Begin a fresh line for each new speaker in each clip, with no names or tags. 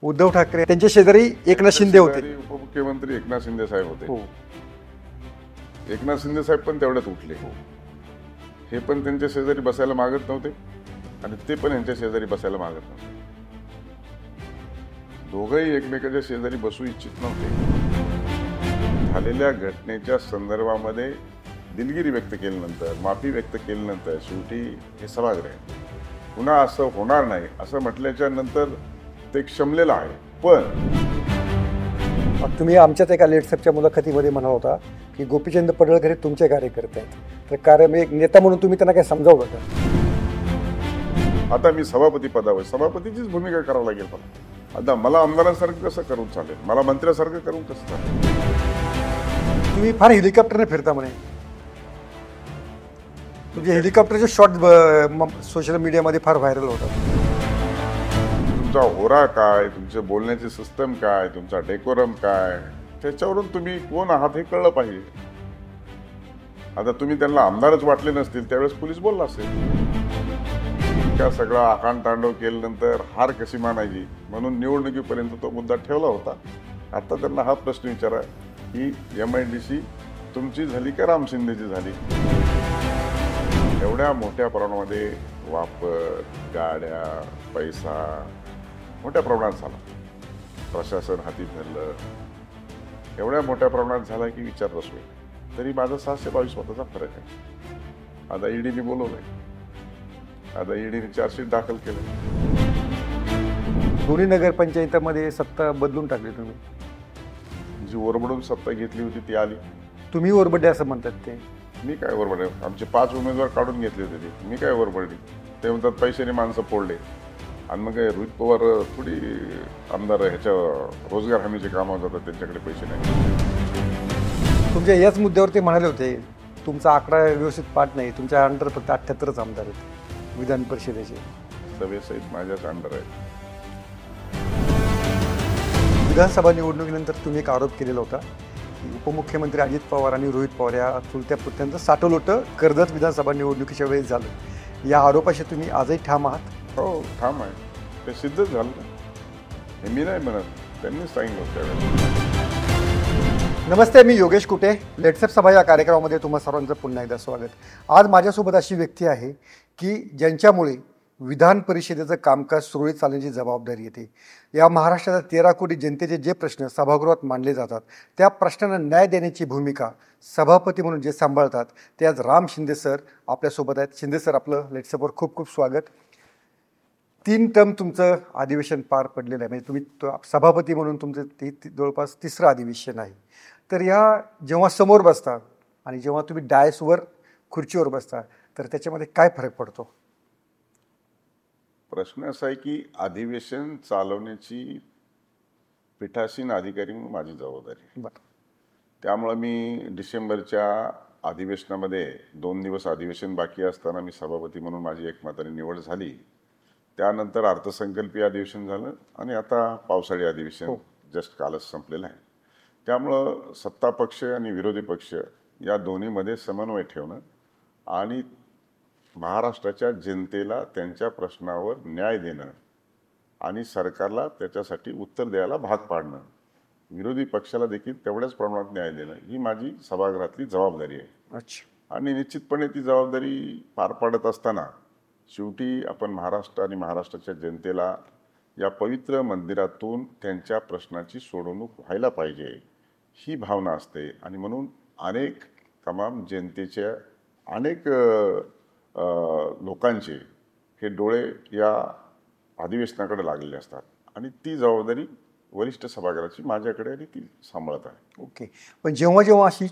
उद्धव ठाकरे त्यांचे शेजारी एकनाथ शिंदे होते.
उपमुख्यमंत्री एकनाथ शिंदे साहेब होते.
हो.
एकनाथ शिंदे साहेब पण तेवढ्यात उठले. हे पण त्यांच्या शेजारी बसायला मागत नव्हते आणि ते पण यांच्या शेजारी बसायला मागत नव्हते. दोघंही एकमेकाच्या शेजारी बसू इच्छित नव्हते. झालेल्या घटनेच्या संदर्भामध्ये दिलगिरी व्यक्त केल्यानंतर, माफी व्यक्त केल्यानंतर शेवटी हे सभागृह आहे. पुन्हा असं होणार नाही असं म्हटल्याच्या नंतर ते क्षमलेलं आहे. पण
तुम्ही आमच्याच एका लेट्सअपच्या मुलाखतीमध्ये म्हणा होता की गोपीचंद पडळकर हे तुमचे कार्यकर्ते आहेत, तर कारण एक नेता म्हणून तुम्ही त्यांना काय समजावलं का?
आता मी सभापती पदावर, सभापतीचीच भूमिका करावं लागेल मला. आता मला आमदारांसारखं कसं करून चालेल, मला मंत्र्यासारखं करून कसं चालेल?
तुम्ही फार हेलिकॉप्टरने फिरता म्हणे. तुमचे हेलिकॉप्टरचे शॉट सोशल मीडियामध्ये फार व्हायरल होतात.
तुमचा होरा काय, तुमचे बोलण्याची सिस्टम काय, तुमचा डेकोरम काय, त्याच्यावरून तुम्ही कोण आहात हे कळलं पाहिजे. आता तुम्ही त्यांना आमदारच वाटले नसतील त्यावेळेस पोलीस बोलला असेल. त्या सगळा आकांड तांडव केल्यानंतर हार कशी मानायची म्हणून निवडणुकीपर्यंत तो मुद्दा ठेवला होता. आता त्यांना हा प्रश्न विचारा की MIDC तुमची झाली का राम शिंदेची झाली? एवढ्या मोठ्या प्रमाणामध्ये वापर, गाड्या, पैसा मोठ्या प्रमाणात झाला. प्रशासन हाती धरलं, एवढ्या मोठ्या प्रमाणात झाला की विचार रसोई. तरी माझा 622 मताचा फरक आहे. आता ईडीने बोलवलंय, आता ईडीने चार्जशीट दाखल केलं.
दोन्ही नगरपंचायतीमध्ये सत्ता बदलून टाकली तुम्ही.
जी ओरबडून सत्ता घेतली होती ती आली.
तुम्ही ओरबडे असं म्हणतात ते.
मी काय ओरबडे? आमचे 5 उमेदवार काढून घेतले होते ते. मी काय ओरबडली? ते म्हणतात पैशाने माणसं फोडले. आणि मग काय रोहित पवार थोडी आमदार ह्याच्या रोजगार हमीचे कामं जातात त्यांच्याकडे पैसे नाही.
तुमच्या याच मुद्द्यावर ते म्हणाले होते तुमचा आकडा व्यवस्थित पाठ नाही, तुमच्या अंडर फक्त 78च आमदार आहेत विधान परिषदेचे.
सभेसहित माझ्याच अंडर आहे.
विधानसभा निवडणुकीनंतर तुम्ही एक आरोप केलेला होता की उपमुख्यमंत्री अजित पवार आणि रोहित पवार या चुलत्या पुत्यांचं साठवलोटं कर्जत विधानसभा निवडणुकीच्या वेळेस झालं. या आरोपाशी तुम्ही आजही ठाम आहात?
हो, ठाम आहे. ते सिद्धच झालं ना. हे मी नाही म्हणत, त्यांनीच सांगितलं त्यावेळेस.
नमस्ते, मी योगेश कुटे. लेट्सअप सभा या कार्यक्रमामध्ये तुम्हा सर्वांचं पुन्हा एकदा स्वागत. आज माझ्यासोबत अशी व्यक्ती आहे की ज्यांच्यामुळे विधान परिषदेचं कामकाज सुरळीत चालण्याची जबाबदारी येते. या महाराष्ट्राच्या 13 कोटी जनतेचे जे प्रश्न सभागृहात मांडले जातात त्या प्रश्नांना न्याय देण्याची भूमिका सभापती म्हणून जे सांभाळतात ते आज राम शिंदे सर आपल्यासोबत आहेत. शिंदे सर, आपलं लेट्सअपवर खूप खूप स्वागत. 3 टर्म तुमचं अधिवेशन पार पडलेलं आहे, म्हणजे तुम्ही सभापती म्हणून तुमचं ते जवळपास 3रं अधिवेशन आहे. तर या जेव्हा समोर बसता आणि जेव्हा तुम्ही डायसवर खुर्चीवर बसता तर त्याच्यामध्ये काय फरक पडतो?
प्रश्न असा आहे की अधिवेशन चालवण्याची पीठासीन अधिकारी म्हणून माझी जबाबदारी आहे. त्यामुळं मी डिसेंबरच्या अधिवेशनामध्ये 2 दिवस अधिवेशन बाकी असताना मी सभापती म्हणून माझी एकमताने निवड झाली. त्यानंतर अर्थसंकल्पीय अधिवेशन झालं आणि आता पावसाळी अधिवेशन जस्ट कालच संपलेलं आहे. त्यामुळं सत्ता पक्ष आणि विरोधी पक्ष या दोन्हीमध्ये समन्वय ठेवणं आणि महाराष्ट्राच्या जनतेला त्यांच्या प्रश्नावर न्याय देणं आणि सरकारला त्याच्यासाठी उत्तर द्यायला भाग पाडणं, विरोधी पक्षाला देखील तेवढ्याच प्रमाणात न्याय देणं ही माझी सभागृहातली जबाबदारी आहे. आणि निश्चितपणे ती जबाबदारी पार पाडत असताना शेवटी आपण महाराष्ट्र आणि महाराष्ट्राच्या जनतेला या पवित्र मंदिरातून त्यांच्या प्रश्नाची सोडवणूक व्हायला पाहिजे ही भावना असते. आणि म्हणून अनेक तमाम जनतेच्या अनेक लोकांचे हे डोळे या अधिवेशनाकडे लागलेले असतात आणि ती जबाबदारी वरिष्ठ सभागृहाची माझ्याकडे आणि ती सांभाळत आहे.
ओके. पण जेव्हा जेव्हा अशी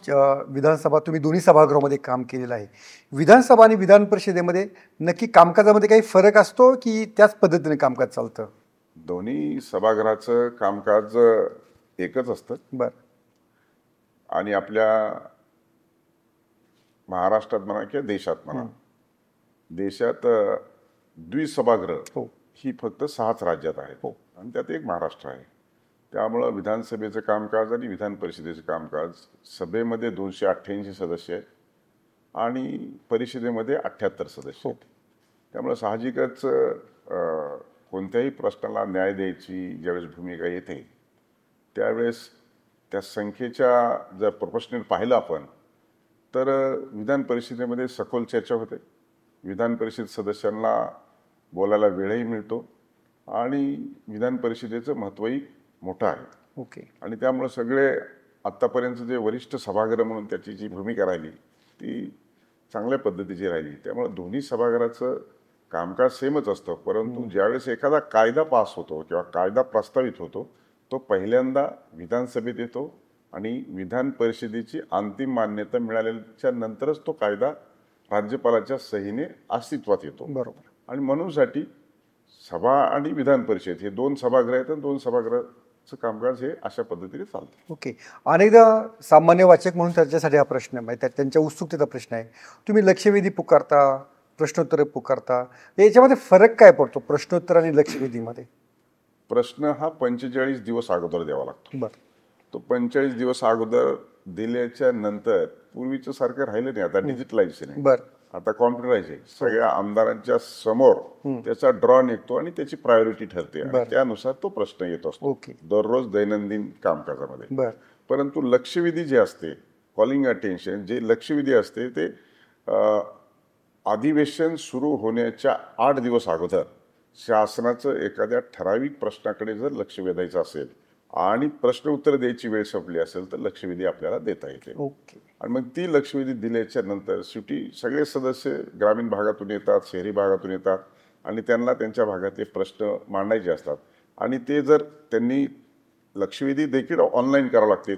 विधानसभा, तुम्ही दोन्ही सभागृहामध्ये काम केलेलं आहे, विधानसभा आणि विधान परिषदेमध्ये नक्की कामकाजामध्ये काही फरक असतो की त्याच पद्धतीने कामकाज चालतं?
दोन्ही सभागृहाचं कामकाज एकच असतं.
बरं.
आणि आपल्या महाराष्ट्रात म्हणा किंवा देशात म्हणा, देशात द्विसभागृह ही फक्त 6च राज्यात आहेत आणि त्यात एक महाराष्ट्र आहे. त्यामुळं विधानसभेचं कामकाज आणि विधान परिषदेचं कामकाज, सभेमध्ये 288 सदस्य आहेत आणि परिषदेमध्ये 78 सदस्य आहेत. त्यामुळं साहजिकच कोणत्याही प्रश्नाला न्याय द्यायची ज्यावेळेस भूमिका येते त्यावेळेस त्या संख्येच्या जर प्रोपोर्शनेट पाहिलं आपण तर विधान परिषदेमध्ये सखोल चर्चा होते. विधान परिषद सदस्यांना बोलायला वेळही मिळतो आणि विधान परिषदेचं महत्त्वही मोठं आहे.
ओके.
आणि त्यामुळे सगळे आत्तापर्यंत जे वरिष्ठ सभागृह म्हणून त्याची जी भूमिका राहिली ती चांगल्या पद्धतीची राहिली. त्यामुळे दोन्ही सभागृहाचं कामकाज सेमच असतं, परंतु ज्यावेळेस एखादा कायदा पास होतो किंवा कायदा प्रस्तावित होतो तो पहिल्यांदा विधानसभेत येतो आणि विधान परिषदेची अंतिम मान्यता मिळाल्याच्या नंतरच तो कायदा राज्यपालाच्या सहीने अस्तित्वात येतो.
बरोबर.
आणि म्हणूनसाठी सभा आणि विधान परिषद हे दोन सभागृह आहेत आणि दोन सभागृहाचं कामकाज हे अशा पद्धतीने चालतं.
ओके. अनेकदा सामान्य वाचक म्हणून त्याच्यासाठी हा प्रश्न आहे, त्यांच्या उत्सुकतेचा प्रश्न आहे. तुम्ही लक्षवेधी पुकारता, प्रश्नोत्तर पुकारता, याच्यामध्ये फरक काय पडतो प्रश्नोत्तर आणि लक्षवेधीमध्ये?
प्रश्न हा 45 दिवस अगोदर द्यावा लागतो.
बरं.
तो 45 दिवस अगोदर दिल्याच्या नंतर पूर्वीचं सारखं राहिलं नाही, आता डिजिटलायझेशन आहे,
बरं,
आता कॉम्प्युटराइज आहे. सगळ्या आमदारांच्या समोर त्याचा ड्रॉ निघतो आणि त्याची प्रायोरिटी ठरते आणि त्यानुसार तो प्रश्न येत असतो.
ओके.
दररोज दैनंदिन कामकाजामध्ये.
बरं.
परंतु लक्षवेधी जे असते, कॉलिंग अटेन्शन जे लक्षवेधी असते ते अधिवेशन सुरू होण्याच्या 8 दिवस अगोदर शासनाचं एखाद्या ठराविक प्रश्नाकडे जर लक्ष वेधायचं असेल आणि प्रश्न उत्तर द्यायची वेळ संपली असेल तर लक्षवेधी आपल्याला देता येते.
ओके.
आणि मग ती लक्षवेधी दिल्याच्या नंतर शेवटी सगळे सदस्य ग्रामीण भागातून येतात, शहरी भागातून येतात आणि त्यांना त्यांच्या भागातले प्रश्न मांडायचे असतात आणि ते जर त्यांनी लक्षवेधी देखील ऑनलाईन करावं लागते.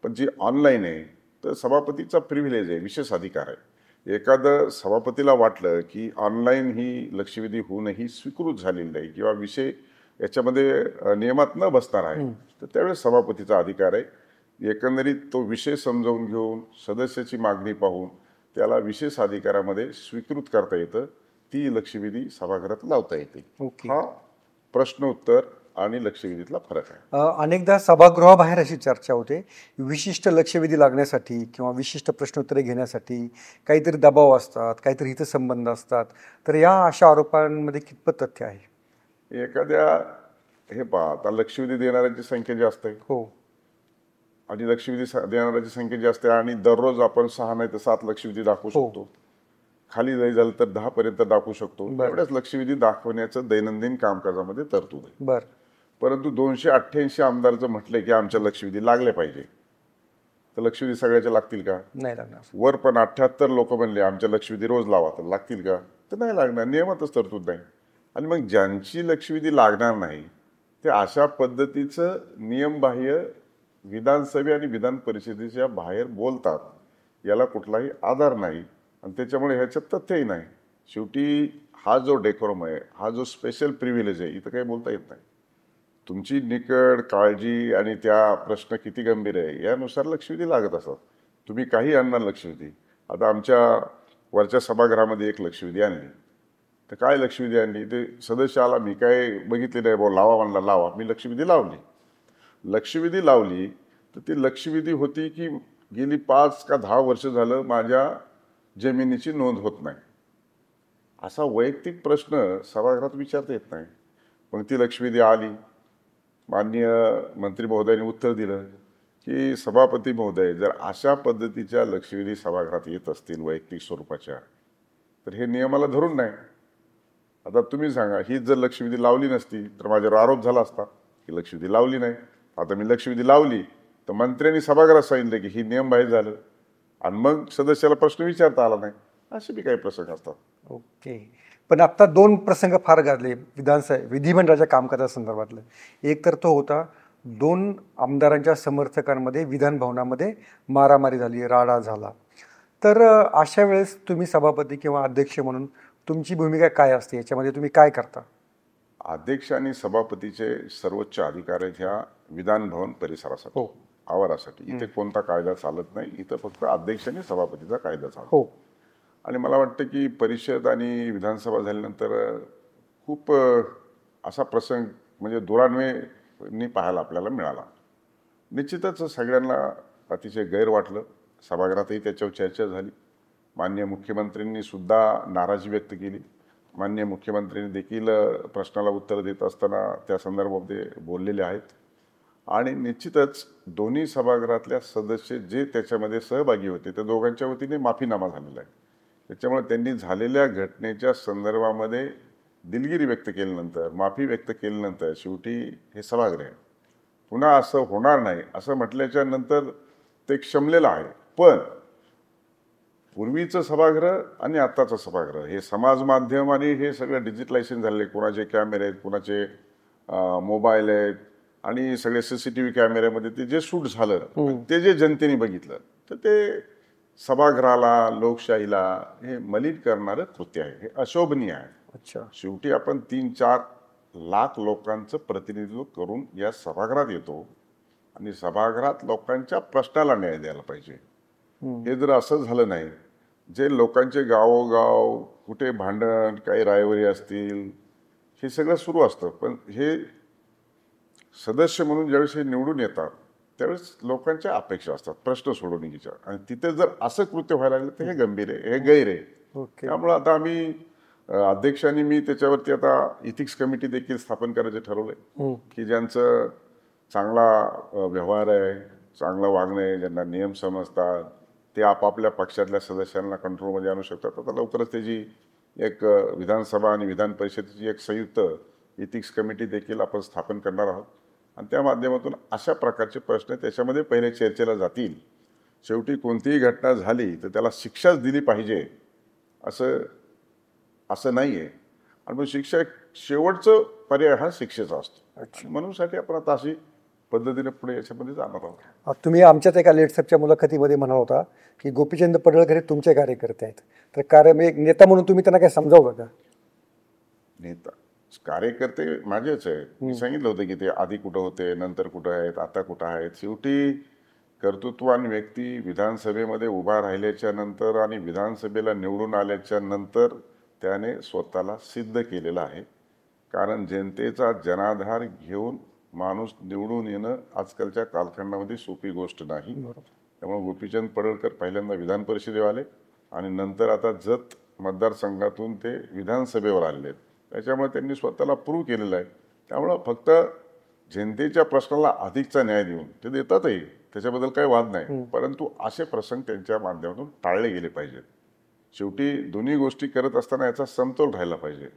पण जी ऑनलाईन आहे तर सभापतीचा प्रिव्हिलेज आहे, विशेष अधिकार आहे. एखादं सभापतीला वाटलं की ऑनलाईन ही लक्षवेधी होऊनही स्वीकृत झालेली नाही किंवा विषय याच्यामध्ये नियमात न बसणार आहे तर त्यावेळेस सभापतीचा अधिकार आहे. एकंदरीत तो विषय समजावून घेऊन सदस्याची मागणी पाहून त्याला विशेष अधिकारामध्ये स्वीकृत करता येतं. ती लक्षवेधी सभागृहात लावता येते. हा प्रश्न उत्तर आणि लक्षवेधीतला फरक आहे.
अनेकदा सभागृहाबाहेर अशी चर्चा होते, विशिष्ट लक्षवेधी लागण्यासाठी किंवा विशिष्ट प्रश्नोत्तरे घेण्यासाठी काहीतरी दबाव असतात, काहीतरी हितसंबंध असतात, तर या अशा आरोपांमध्ये कितपत तथ्य आहे?
एखाद्या हे पहा, आता लक्षवेधी देणाऱ्यांची संख्या जास्त आहे.
हो.
आणि लक्षवेधी देणाऱ्यांची संख्या जास्त आहे आणि दररोज आपण 6 नाही तर 7 लक्षवेधी दाखवू शकतो. खाली जाई झालं तर 10 पर्यंत दाखवू शकतो. एवढ्याच लक्षवेधी दाखवण्याचं दैनंदिन कामकाजामध्ये तरतूद आहे.
बरं.
परंतु 288 आमदार जर म्हटले की आमच्या लक्षवेधी लागले पाहिजे तर लक्षवेधी सगळ्याच्या लागतील का?
नाही लागणार.
वर पण 78 लोक म्हणले आमच्या लक्षवेधी रोज लावा तर लागतील का? तर नाही लागणार, नियमातच तरतूद नाही. आणि मग ज्यांची लक्षवेधी लागणार नाही ते अशा पद्धतीचं नियमबाह्य विधानसभे आणि विधान परिषदेच्या बाहेर बोलतात, याला कुठलाही आधार नाही आणि त्याच्यामुळे ह्याच्यात तथ्यही नाही. शेवटी हा जो डेकोरम आहे, हा जो स्पेशल प्रिव्हिलेज आहे, इथं काही बोलता येत नाही. तुमची निकड, काळजी आणि त्या प्रश्न किती गंभीर आहे यानुसार लक्षवेधी लागत असतात. तुम्ही काही आणणार लक्षवेधी. आता आमच्या वरच्या सभागृहामध्ये एक लक्षवेधी आणली तर काय लक्षवेधी आणली ते सदस्य आला, मी काय बघितली नाही, भाऊ लावा म्हणला, लावा. मी लक्षवेधी लावली. लक्षवेधी लावली तर ती लक्षवेधी होती की गेली 5 का 10 वर्ष झालं माझ्या जमिनीची नोंद होत नाही. असा वैयक्तिक प्रश्न सभागृहात विचारता येत नाही. मग ती लक्षवेधी आली, माननीय मंत्री महोदयांनी उत्तर दिलं की सभापती महोदय, जर अशा पद्धतीच्या लक्षवेधी सभागृहात येत असतील वैयक्तिक स्वरूपाच्या तर हे नियमाला धरून नाही. आता तुम्ही सांगा, ही जर लक्षवेधी लावली नसती तर माझ्यावर आरोप झाला असता की लक्षवेधी लावली नाही. आता मी लक्षवेधी लावली तर मंत्र्यांनी सभागृहात सांगितलं की ही नियमबाह्य झालं आणि मग सदस्याला प्रश्न विचारता आला नाही. असे बी काही प्रसंग असतात.
ओके. पण आता 2 प्रसंग फार गाजले विधिमंडळाच्या कामकाजासंदर्भातलं. एक तर तो होता 2 आमदारांच्या समर्थकांमध्ये विधान भवनामध्ये मारामारी झाली, राडा झाला. तर अशा वेळेस तुम्ही सभापती किंवा अध्यक्ष म्हणून तुमची भूमिका काय असते, याच्यामध्ये तुम्ही काय करता?
अध्यक्ष आणि सभापतीचे सर्वोच्च अधिकार आहेत ह्या विधान भवन परिसरासाठी, आवारासाठी. इथे कोणता कायदा चालत नाही, इथं फक्त अध्यक्ष आणि सभापतीचा कायदा चालतो. आणि मला वाटतं की परिषद आणि विधानसभा झाल्यानंतर खूप असा प्रसंग म्हणजे दुरान्वयनी पाहायला आपल्याला मिळाला. निश्चितच सगळ्यांना अतिशय गैर वाटलं. सभागृहातही त्याच्यावर चर्चा झाली. माननीय मुख्यमंत्र्यांनी सुद्धा नाराजी व्यक्त केली माननीय मुख्यमंत्र्यांनी देखील प्रश्नाला उत्तर देत असताना त्या संदर्भामध्ये बोललेले आहेत. आणि निश्चितच दोन्ही सभागृहातल्या सदस्य जे त्याच्यामध्ये सहभागी होते त्या दोघांच्या वतीने माफीनामा झालेला आहे. त्याच्यामुळे त्यांनी झालेल्या घटनेच्या संदर्भामध्ये दिलगिरी व्यक्त केल्यानंतर, माफी व्यक्त केल्यानंतर शेवटी हे सभागृह पुन्हा असं होणार नाही असं म्हटल्याच्या नंतर ते क्षमलेलं आहे. पण पूर्वीचं सभागृह आणि आत्ताचं सभागृह हे समाज माध्यम आणि हे सगळं डिजिटलायझेशन झालेले, कोणाचे कॅमेरे आहेत, कोणाचे मोबाईल आहेत आणि सगळे CCTV कॅमेऱ्यामध्ये ते जे शूट झालं ते जे जनतेने बघितलं तर ते सभागृहाला, लोकशाहीला हे मलिन करणारं कृत्य आहे. हे अशोभनीय आहे.
अच्छा.
शेवटी आपण 3-4 लाख लोकांचं प्रतिनिधित्व करून या सभागृहात येतो आणि सभागृहात लोकांच्या प्रश्नाला न्याय द्यायला पाहिजे. हे जर असं झालं नाही, जे लोकांचे गावोगाव कुठे भांडण, काही रायवरी असतील, हे सगळं सुरू असतं. पण हे सदस्य म्हणून ज्यावेळेस हे निवडून येतात त्यावेळेस लोकांच्या अपेक्षा असतात प्रश्न सोडवणुकीच्या, आणि तिथे जर असं कृत्य व्हायला लागलं तर हे गंभीर आहे, हे गैर आहे. त्यामुळं आता आम्ही अध्यक्षांनी मी त्याच्यावरती आता इथिक्स कमिटी देखील स्थापन करायचं ठरवलंय की ज्यांचं चांगला व्यवहार आहे, चांगलं वागणं आहे, ज्यांना नियम समजतात, ते आपापल्या पक्षातल्या सदस्यांना कंट्रोलमध्ये आणू शकतात. आता लवकरच त्याची एक विधानसभा आणि विधान परिषदेची एक संयुक्त इथिक्स कमिटी देखील आपण स्थापन करणार आहोत आणि त्या माध्यमातून अशा प्रकारचे प्रश्न त्याच्यामध्ये पहिले चर्चेला जातील. शेवटी कोणतीही घटना झाली तर त्याला शिक्षाच दिली पाहिजे असं नाही आहे. आणि मग शिक्षा शेवटचं पर्याय हा शिक्षेचा असतो. म्हणून साठी आपण आता अशी पद्धतीने पुढे याच्यामध्ये जाणार आहोत.
तुम्ही आमच्याच एका लेट्सअपच्या मुलाखतीमध्ये म्हणाला होता की गोपीचंद पडळकर हे तुमचे कार्यकर्ते आहेत, तर एक नेता म्हणून तुम्ही त्यांना काय समजावलं का?
नेता कार्यकर्ते माझेच आहेत. मी सांगितलं होतं की ते आधी कुठं होते, नंतर कुठं आहेत, आता कुठं आहेत. शेवटी कर्तृत्वान व्यक्ती विधानसभेमध्ये उभा राहिल्याच्या नंतर आणि विधानसभेला निवडून आल्याच्या नंतर त्याने स्वतःला सिद्ध केलेलं आहे. कारण जनतेचा जनाधार घेऊन माणूस निवडून येणं आजकालच्या कालखंडामध्ये सोपी गोष्ट नाही. त्यामुळे गोपीचंद पडळकर पहिल्यांदा विधान परिषदेवर आले आणि नंतर आता जत मतदारसंघातून ते विधानसभेवर आलेले आहेत. त्याच्यामुळे त्यांनी स्वतःला प्रूव्ह केलेलं आहे. त्यामुळं फक्त जनतेच्या प्रश्नाला अधिकचा न्याय देऊन ते देतातही, त्याच्याबद्दल काही वाद नाही, परंतु असे प्रसंग त्यांच्या माध्यमातून टाळले गेले पाहिजेत. शेवटी दोन्ही गोष्टी करत असताना याचा समतोल राहिला पाहिजे.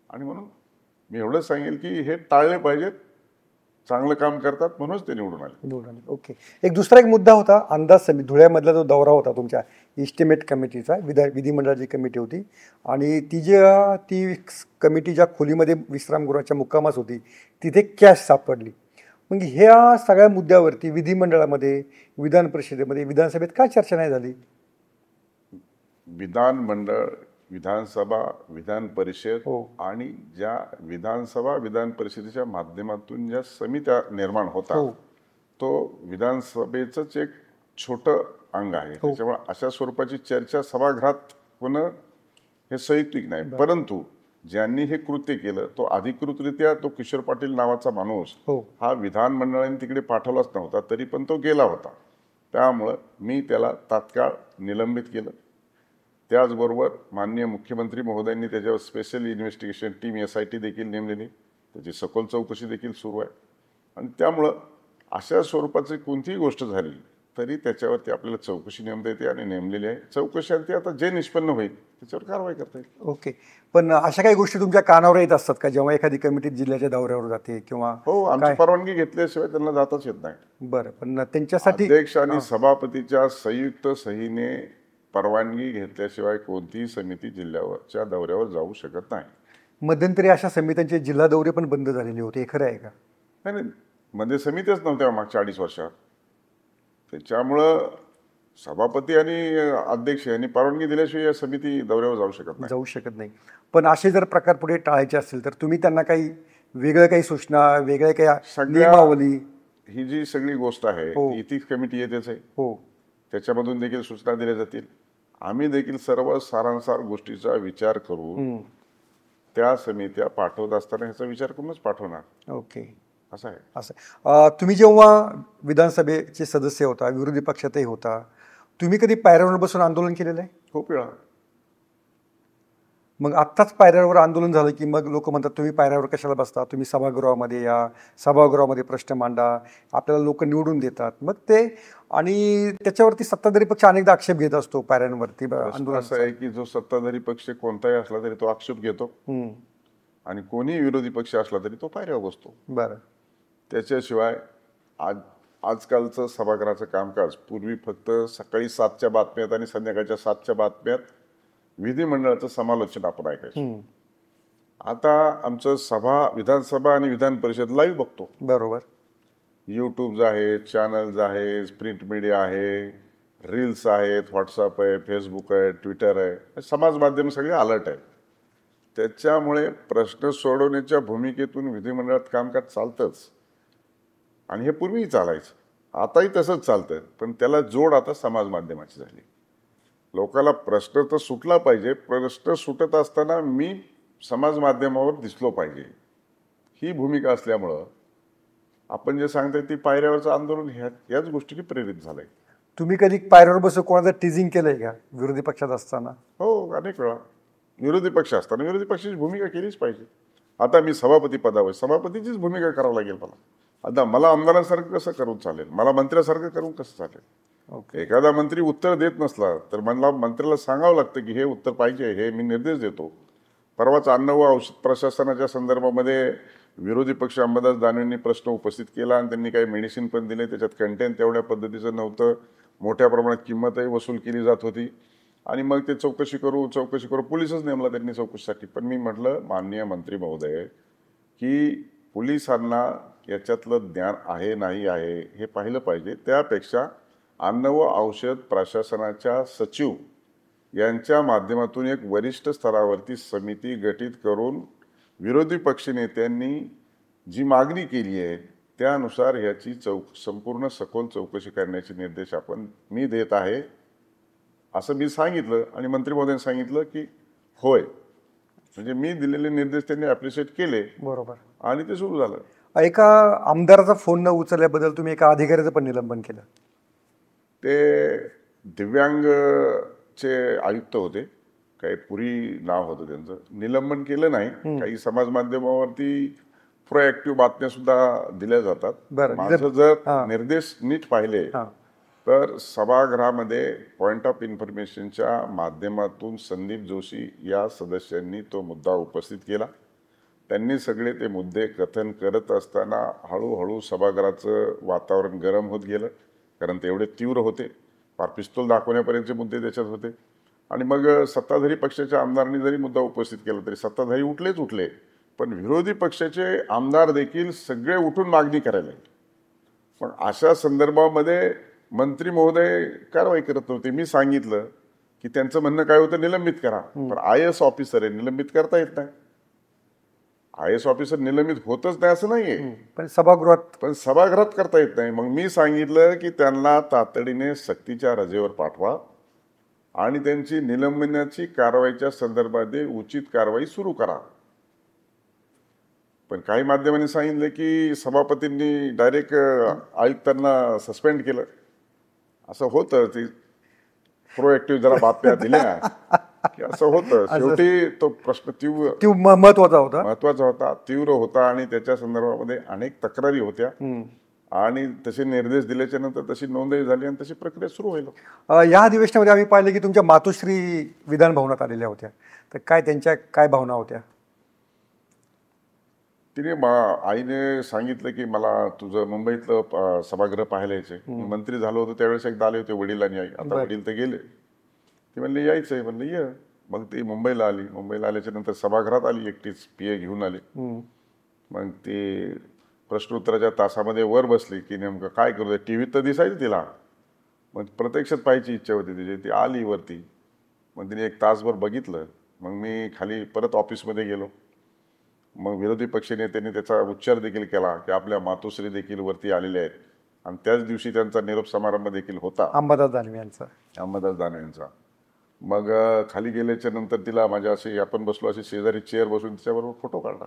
आणि म्हणून मी एवढंच सांगेल की हे टाळले पाहिजेत. चांगलं काम करतात म्हणूनच ते निवडून आले.
ओके. एक मुद्दा होता अंदाज समिती, धुळ्यामधला जो दौरा होता तुमच्या इस्टिमेट कमिटीचा, विधिमंडळाची कमिटी होती आणि ती कमिटी ज्या खोलीमध्ये विश्रामगृहाच्या मुक्कामास होती तिथे कॅश सापडली. मग ह्या सगळ्या मुद्द्यावरती विधिमंडळामध्ये, विधान परिषदेमध्ये, विधानसभेत काय चर्चा नाही झाली?
विधानमंडळ, विधानसभा, विधान परिषद आणि ज्या विधानसभा विधान परिषदेच्या माध्यमातून ज्या समित्या निर्माण होतात तो विधानसभेचंच एक छोटं अंग आहे. त्याच्यामुळे अशा स्वरूपाची चर्चा सभागृहात होणं हे संयुक्तिक नाही. परंतु ज्यांनी हे कृत्य केलं तो अधिकृतरित्या तो किशोर पाटील नावाचा माणूस हा विधानमंडळाने तिकडे पाठवलाच नव्हता, तरी पण तो गेला होता. त्यामुळं मी त्याला तात्काळ निलंबित केलं. त्याचबरोबर माननीय मुख्यमंत्री महोदयांनी त्याच्यावर स्पेशल इन्व्हेस्टिगेशन टीम SIT देखील नेमलेली, त्याची सखोल चौकशी देखील सुरू आहे. आणि त्यामुळं अशा स्वरूपाची कोणतीही गोष्ट झाली तरी त्याच्यावरती आपल्याला चौकशी नेमता येते आणि नेमलेली आहे. चौकशी आता जे निष्पन्न होईल त्याच्यावर कारवाई करता येईल.
ओके. पण अशा काही गोष्टी तुमच्या कानावर येत असतात का जेव्हा एखादी कमिटी जिल्ह्याच्या दौऱ्यावर जाते किंवा?
हो, आमची परवानगी घेतल्याशिवाय त्यांना जाताच येत नाही.
बरं, पण त्यांच्यासाठी
अध्यक्ष आणि सभापतीच्या संयुक्त सहीने परवानगी घेतल्याशिवाय कोणतीही समिती जिल्ह्यावरच्या दौऱ्यावर जाऊ शकत नाही.
मध्यंतरी अशा समित्यांचे जिल्हा दौरे पण बंद झालेले होते, हे खरं आहे का?
नाही, मध्ये समित्याच नव्हत्या मागच्या 2.5 वर्षात. त्याच्यामुळं सभापती आणि अध्यक्ष यांनी परवानगी दिल्याशिवाय या समिती दौऱ्यावर जाऊ शकत नाही.
पण असे जर प्रकार पुढे टाळायचे असतील तर तुम्ही त्यांना काही वेगळं काही सूचना, वेगळे काही नियमावली?
ही जी सगळी गोष्ट आहे ती इथिक्स कमिटी येतेच आहे. त्याच्यामधून देखील सूचना दिल्या जातील. आम्ही देखील सर्व सारांसार गोष्टीचा विचार करून त्या समित्या पाठवत असताना ह्याचा विचार करूनच पाठवणार.
ओके,
असं आहे.
असं तुम्ही जेव्हा विधानसभेचे सदस्य होता, विरोधी पक्षातही होता, तुम्ही कधी पायऱ्यांवर बसून आंदोलन केलेलं आहे?
खूप वेळा.
मग आत्ताच पायऱ्यावर आंदोलन झालं की मग लोक म्हणतात तुम्ही पायऱ्यावर कशाला बसता, तुम्ही सभागृहामध्ये या, सभागृहामध्ये प्रश्न मांडा, आपल्याला लोक निवडून देतात. मग ते आणि त्याच्यावरती सत्ताधारी पक्ष अनेकदा आक्षेप घेत असतो पायऱ्यांवरती
प्रश्न असा आहे की जो सत्ताधारी पक्ष कोणताही असला तरी तो आक्षेप घेतो आणि कोणी विरोधी पक्ष असला तरी तो पायऱ्यावर बसतो.
बरं.
त्याच्याशिवाय आजकालचं सभागृहाचं कामकाज पूर्वी फक्त सकाळी 7च्या बातम्यात आणि संध्याकाळच्या 7च्या बातम्यात विधिमंडळाचं समालोचन आपण ऐकायचं. आता आमचं विधानसभा आणि विधान परिषद लाईव्ह बघतो.
बरोबर.
यूट्यूब आहे, चॅनल्स आहे, प्रिंट मीडिया आहे, रील्स आहेत, व्हॉट्सअप आहे, फेसबुक आहे, ट्विटर आहे, समाज माध्यम सगळे अलर्ट आहे. त्याच्यामुळे प्रश्न सोडवण्याच्या भूमिकेतून विधिमंडळात कामकाज चालतंच आणि हे पूर्वीही चालायचं, आताही तसंच चालतं. पण त्याला जोड आता समाज माध्यमाची झाली. लोकांना प्रश्न तर सुटला पाहिजे, प्रश्न सुटत असताना मी समाज माध्यमावर दिसलो पाहिजे, ही भूमिका असल्यामुळं आपण जे सांगताय ती पायऱ्यावरचं आंदोलन ह्याच गोष्टीने प्रेरित झालंय.
तुम्ही कधी पायऱ्यावर बसून कोणाचं टीजिंग केलंय का विरोधी पक्षात असताना?
हो, अनेक वेळा. विरोधी पक्ष असताना विरोधी पक्षाची भूमिका केलीच पाहिजे. आता मी सभापती पदावर, सभापतीचीच भूमिका करावं लागेल मला. आता मला आमदारांसारखं कसं करून चालेल, मला मंत्र्यासारखं करून कसं चालेल? एखादा मंत्री उत्तर देत नसला तर मला मंत्र्याला सांगावं लागतं की हे उत्तर पाहिजे, हे मी निर्देश देतो. परवाच अन्न व औषध प्रशासनाच्या संदर्भामध्ये विरोधी पक्ष अंबादास दानवेंनी प्रश्न उपस्थित केला आणि त्यांनी काही मेडिसिन पण दिले. त्याच्यात कंटेंट तेवढ्या पद्धतीचं नव्हतं, मोठ्या प्रमाणात किंमतही वसूल केली जात होती आणि मग ते चौकशी करू पोलिसच नेमला त्यांनी चौकशीसाठी. पण मी म्हटलं माननीय मंत्री महोदय की पोलिसांना याच्यातलं ज्ञान आहे नाही आहे हे पाहिलं पाहिजे. त्यापेक्षा अन्न व औषध प्रशासनाच्या सचिव यांच्या माध्यमातून एक वरिष्ठ स्तरावरती समिती गठीत करून विरोधी पक्षनेत्यांनी जी मागणी केली आहे त्यानुसार ह्याची संपूर्ण सखोल चौकशी करण्याचे निर्देश मी देत आहे असं मी सांगितलं आणि मंत्री महोदयांनी सांगितलं की होय. म्हणजे मी दिलेले निर्देश त्यांनी ॲप्रिशिएट केले.
बरोबर.
आणि ते सुरू झालं.
एका आमदाराचा फोन न उचलल्याबद्दल तुम्ही एका अधिकाऱ्याचं पण निलंबन केलं.
ते दिव्यांगचे आयुक्त होते, काही पुरी नाव होतं त्यांचं. निलंबन केलं नाही. काही समाज माध्यमावरती प्रोएक्टिव्ह बातम्या सुद्धा दिल्या जातात. माझं जर निर्देश नीट पाहिले तर सभागृहामध्ये पॉइंट ऑफ इन्फॉर्मेशनच्या माध्यमातून संदीप जोशी या सदस्यांनी तो मुद्दा उपस्थित केला. त्यांनी सगळे ते मुद्दे कथन करत असताना हळूहळू सभागृहाचं वातावरण गरम होत गेलं, कारण ते एवढे तीव्र होते. फार पिस्तूल दाखवण्यापर्यंतचे मुद्दे त्याच्यात होते. आणि मग सत्ताधारी पक्षाच्या आमदारांनी जरी मुद्दा उपस्थित केला तरी सत्ताधारी उठले, पण विरोधी पक्षाचे आमदार देखील सगळे उठून मागणी करायला लागले. पण अशा संदर्भामध्ये मंत्री महोदय कारवाई करत नव्हते. मी सांगितलं की त्यांचं म्हणणं काय होतं, निलंबित करा. पण IAS ऑफिसर आहे, निलंबित करता येत नाही. IAS ऑफिसर निलंबित होतच नाही असं नाहीये, पण सभागृहात करता येत नाही. मग मी सांगितलं की त्यांना तातडीने सक्तीच्या रजेवर पाठवा आणि त्यांची निलंबनाची कारवाईच्या संदर्भात उचित कारवाई सुरू करा. पण काही माध्यमांनी सांगितलं की सभापतींनी डायरेक्ट आयुक्तांना सस्पेंड केलं. असं होतं, ती प्रोएक्टिव्ह जरा बातम्या दिल्या की असं होतं. शेवटी तो प्रश्न
महत्वाचा
होता, तीव्र होता आणि त्याच्या संदर्भामध्ये अनेक तक्रारी होत्या आणि तसे निर्देश दिल्याच्या नंतर तशी नोंदणी झाली आणि तशी प्रक्रिया सुरू होईल.
या अधिवेशनामध्ये आम्ही पाहिलं की तुमच्या मातोश्री विधान भवनात आलेल्या होत्या, तर त्यांच्या काय भावना होत्या?
तिने आईने सांगितलं की मला तुझं मुंबईतलं सभागृह पाहायला यायचंय. मंत्री झालो होतो त्यावेळेस एकदा आले होते वडील आणि आई. आता वडील तर गेले. ती म्हणले यायचंय. म्हणलं ये. मग ती मुंबईला आली. मुंबईला आल्याच्या नंतर सभागृहात आली, एकटीच PA घेऊन आली. मग ती प्रश्नोत्तराच्या तासामध्ये वर बसली की नेमकं काय करू दे. TV तर दिसायचं तिला, मग प्रत्यक्षात पाहायची इच्छा होती तिची. ती आली वरती. मग तिने 1 तासभर बघितलं. मग मी खाली परत ऑफिसमध्ये गेलो. मग विरोधी पक्षनेत्यांनी त्याचा उच्चार देखील केला की आपल्या मातोश्री देखील वरती आलेल्या आहेत आणि त्याच दिवशी त्यांचा निरोप समारंभ देखील होता, अंबादास दानवे यांचा. मग खाली गेल्याच्या नंतर तिला माझ्या असे आपण बसलो असे शेजारी चेअर बसून तिच्याबरोबर फोटो काढला.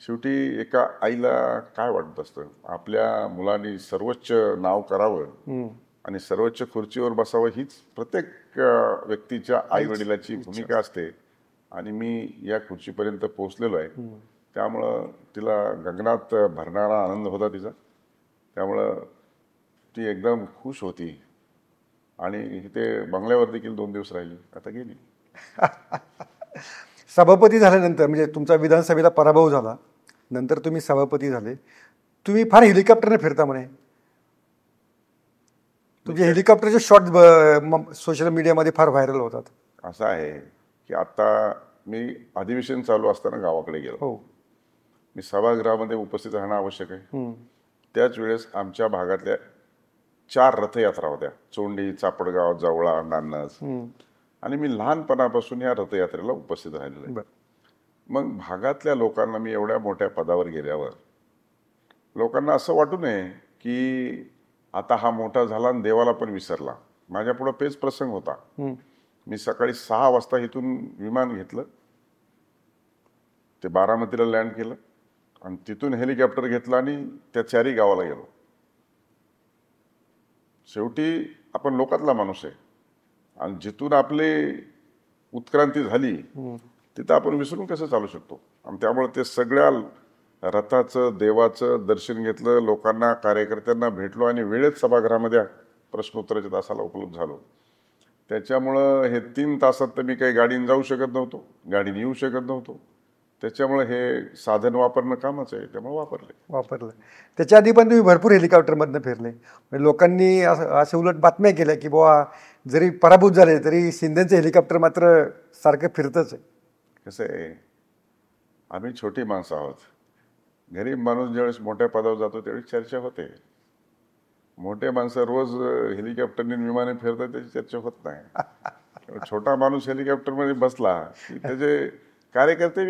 शेवटी एका आईला काय वाटत असतं, आपल्या मुलांनी सर्वोच्च नाव करावं आणि सर्वोच्च खुर्चीवर बसावं हीच प्रत्येक व्यक्तीच्या आई वडिलाची भूमिका असते. आणि मी या खुर्चीपर्यंत पोहोचलेलो आहे. त्यामुळं तिला गगनात भरणारा आनंद होता तिचा. त्यामुळं ती एकदम खुश होती आणि इथे बंगल्यावर देखील 2 दिवस राहिली, आता गेली.
सभापती झाल्यानंतर म्हणजे तुमचा विधानसभेला पराभव झाला, नंतर तुम्ही सभापती झाले. तुम्ही फार हेलिकॉप्टरने फिरता म्हणे. तुमचे हेलिकॉप्टरचे शॉट सोशल मीडियामध्ये फार व्हायरल होतात.
असं आहे की आता मी अधिवेशन चालू असताना गावाकडे गेलो.
हो.
मी सभागृहामध्ये उपस्थित राहणं आवश्यक आहे. त्याच वेळेस आमच्या भागातल्या 4 रथयात्रा होत्या, चोंडी, चापडगाव, जवळा, नान्नज. आणि मी लहानपणापासून या रथयात्रेला उपस्थित राहिलेलो आहे. मग भागातल्या लोकांना मी एवढ्या मोठ्या पदावर गेल्यावर लोकांना असं वाटू नये की आता हा मोठा झाला आणि देवाला पण विसरला. माझ्या पुढे पेच प्रसंग होता. मी सकाळी 6 वाजता इथून विमान घेतलं, ते बारामतीला लँड केलं आणि तिथून हेलिकॉप्टर घेतलं आणि त्या 4ही गावाला गेलो. शेवटी आपण लोकातला माणूस आहे आणि जिथून आपली उत्क्रांती झाली तिथं आपण विसरून कसं चालू शकतो. आणि त्यामुळे ते सगळ्या रथाचं, देवाचं दर्शन घेतलं, लोकांना, कार्यकर्त्यांना भेटलो आणि वेळेत सभागृहामध्ये प्रश्नोत्तराच्या तासाला उपलब्ध झालो. त्याच्यामुळं हे 3 तासात तर मी काही गाडीने जाऊ शकत नव्हतो, गाडीने येऊ शकत नव्हतो. त्याच्यामुळे हे साधन वापरणं कामच आहे, त्यामुळे वापरलं.
त्याच्या आधी पण तुम्ही भरपूर हेलिकॉप्टरमधनं फिरले. म्हणजे लोकांनी असे उलट बातम्या केल्या की बुवा जरी पराभूत झाले तरी शिंदेचं हेलिकॉप्टर मात्र सारखं फिरतच आहे.
कसं आहे, आम्ही छोटी माणसं आहोत. गरीब माणूस ज्यावेळेस मोठ्या पदावर जातो त्यावेळी चर्चा होते. मोठे माणसं रोज हेलिकॉप्टरने विमाने फिरतात त्याची चर्चा होत नाही. छोटा माणूस हेलिकॉप्टरमध्ये बसला की त्याचे कार्यकर्ते